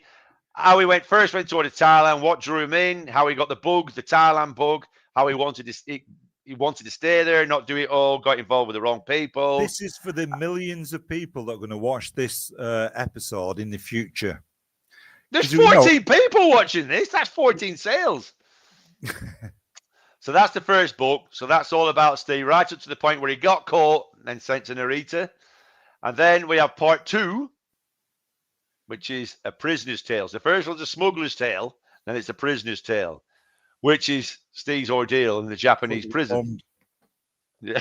how he first went to Thailand, what drew him in, how he got the bug, the Thailand bug, how he wanted to stay there, not do it all, got involved with the wrong people. This is for the millions of people that are going to watch this episode in the future. There's 14 people watching this. That's 14 sales. So that's the first book. So that's all about Steve, right up to the point where he got caught and then sent to Narita. And then we have part 2, which is A Prisoner's Tale. So the first one's A Smuggler's Tale, then it's A Prisoner's Tale, which is Steve's ordeal in the Japanese prison. Yeah.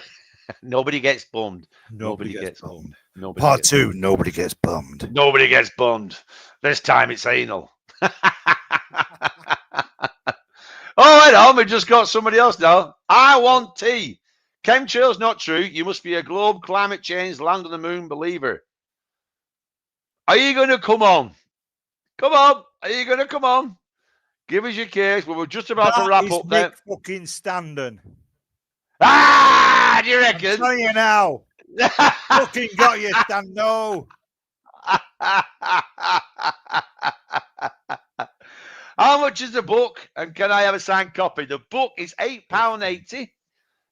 Nobody gets bummed. Nobody gets bummed. Part 2, nobody gets bummed. Nobody gets bummed. This time it's anal. Oh, right on. We just got somebody else now. I want tea. Chemtrails not true. You must be a globe climate change, land on the moon believer. Are you going to come on? Come on. Are you going to come on? Give us your case. Well, we're just about to wrap up there. Fucking Standen. Ah, do you reckon? I'm telling you now. Fucking got you, Stando. How much is the book? And can I have a signed copy? The book is £8.80.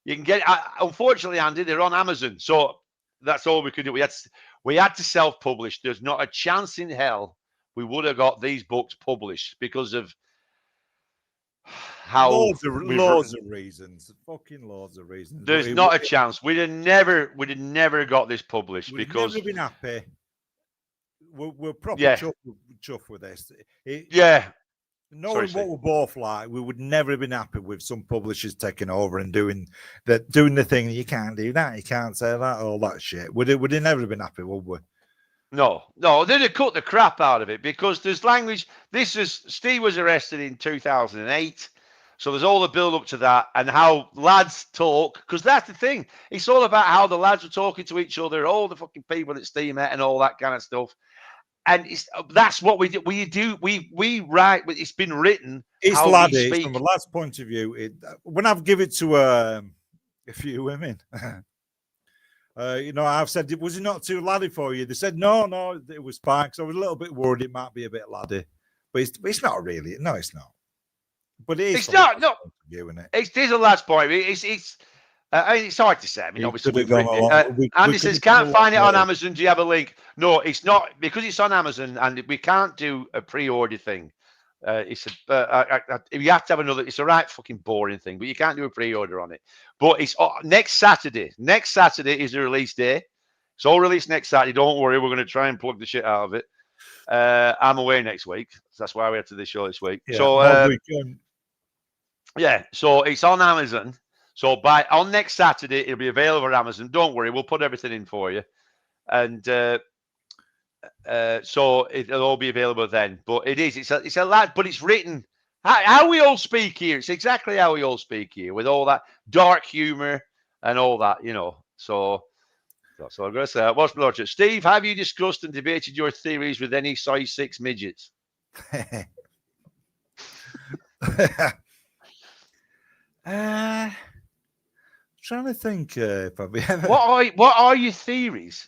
You can get it. Unfortunately, Andy, they're on Amazon. So that's all we could do. We had to self-publish. There's not a chance in hell we would have got these books published because of how loads of reasons. Fucking loads of reasons. There's not a chance. We'd have never got this published because we've never been happy. We're probably chuffed with this. Knowing what we're both like, we would never have been happy with some publishers taking over and doing the thing. You can't do that. You can't say that. All that shit. We'd have never been happy, would we? No, they'd have cut the crap out of it because there's language. Steve was arrested in 2008. So there's all the build up to that and how lads talk, because that's the thing. It's all about how the lads are talking to each other, all the fucking people at Steam and all that kind of stuff. And that's what we do. We write. It's been written. It's how laddie. we It's speak. from a lad's point of view. When I've given it to a few women, I've said, was it not too laddie for you? They said, no, it was fine. Because I was a little bit worried it might be a bit laddie, but it's not really. No, it's not. But it is. It's not. No, view, isn't it? It's a lad's point. It's hard to say. I mean, obviously, we've written it. Andy says, can't find it on Amazon. Do you have a link? No, it's not, because it's on Amazon and we can't do a pre-order thing. You have to have another. It's a right fucking boring thing, but you can't do a pre-order on it. But it's next Saturday. Next Saturday is the release day. It's all released next Saturday. Don't worry, we're going to try and plug the shit out of it. I'm away next week. So that's why we had to do this show this week. Yeah, so so it's on Amazon. So on next Saturday, it'll be available on Amazon. Don't worry, we'll put everything in for you. And so it'll all be available then. But it's a lot, but it's written how we all speak here. It's exactly how we all speak here, with all that dark humor and all that, So that's all I'm going to say. What's the Lordship? Steve, have you discussed and debated your theories with any size 6 midgets? Trying to think if I've ever. What are your theories?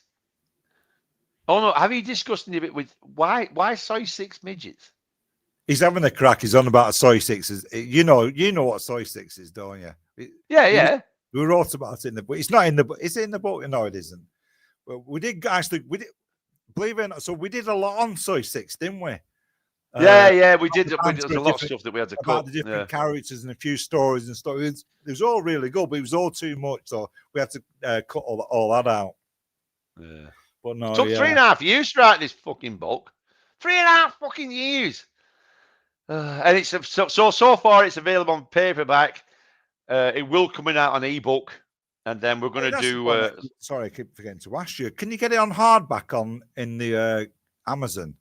Oh no, have you discussed a bit with why size 6 midgets? He's having a crack. He's on about a soy 6. You know what soy 6 is, don't you? Yeah. We wrote about it in the book. It's not in the book. Is it in the book? No, it isn't. But we did believe it or not. So we did a lot on soy 6, didn't we? Yeah, we did. There's a lot of stuff that we had to cut. The different characters and a few stories and stuff. It was all really good, but it was all too much. So we had to cut all that out. Yeah. But no, it took 3.5 years to write this fucking book. 3.5 fucking years. And it's so far it's available on paperback. It will come out on ebook, and then we're going to do. Sorry, I keep forgetting to ask you. Can you get it on hardback in the Amazon?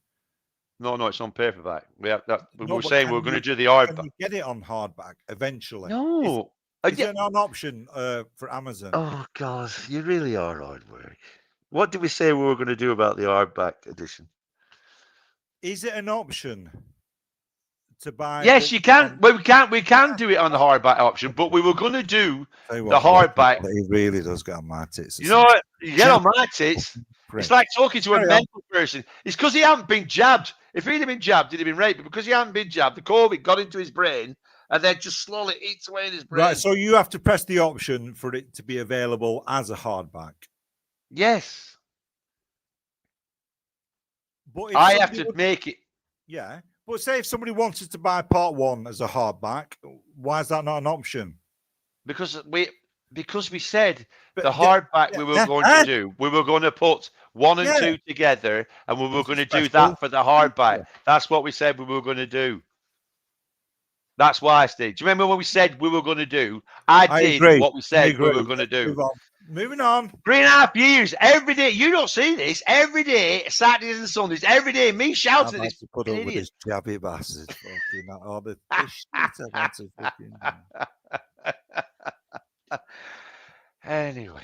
No, it's on paperback. We have that. We're saying we're going to do the hardback. Can you get it on hardback eventually? No. Is there an option for Amazon? Oh God, you really are hard work. What did we say we were going to do about the hardback edition? Is it an option to buy? Yes, you can. Well, we can do it on the hardback option, but we were going to do the hardback. He really does get on my tits. You know what? You get on my tits. It's like talking to a mental person. It's because he hadn't been jabbed. If he'd have been jabbed, he'd have been raped. But because he hadn't been jabbed, the COVID got into his brain and then just slowly eats away in his brain. Right, so you have to press the option for it to be available as a hardback. Yes. But I have to make it. Yeah. But say if somebody wanted to buy part 1 as a hardback, why is that not an option? Because we said the hardback we were going to do. We were going to put 1 and 2 together, and we were going to do that for the hardback. Yeah. That's what we said we were going to do. That's why, Steve. Do you remember what we said we were going to do? I did agree. What we said we were going to do. Moving on. 3.5 years, every day. You don't see this. Every day, Saturdays and Sundays, every day, me shouting at this. To put up with this jabby bastard. Fucking all the Anyway,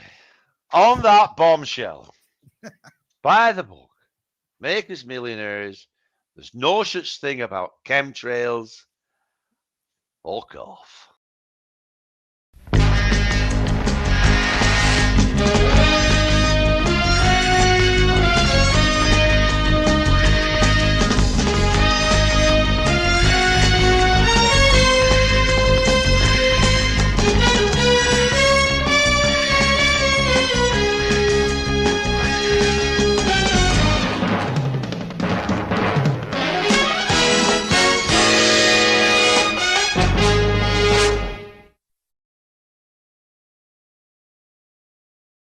on that bombshell, buy the book, make us millionaires. There's no such thing about chemtrails. Fuck off.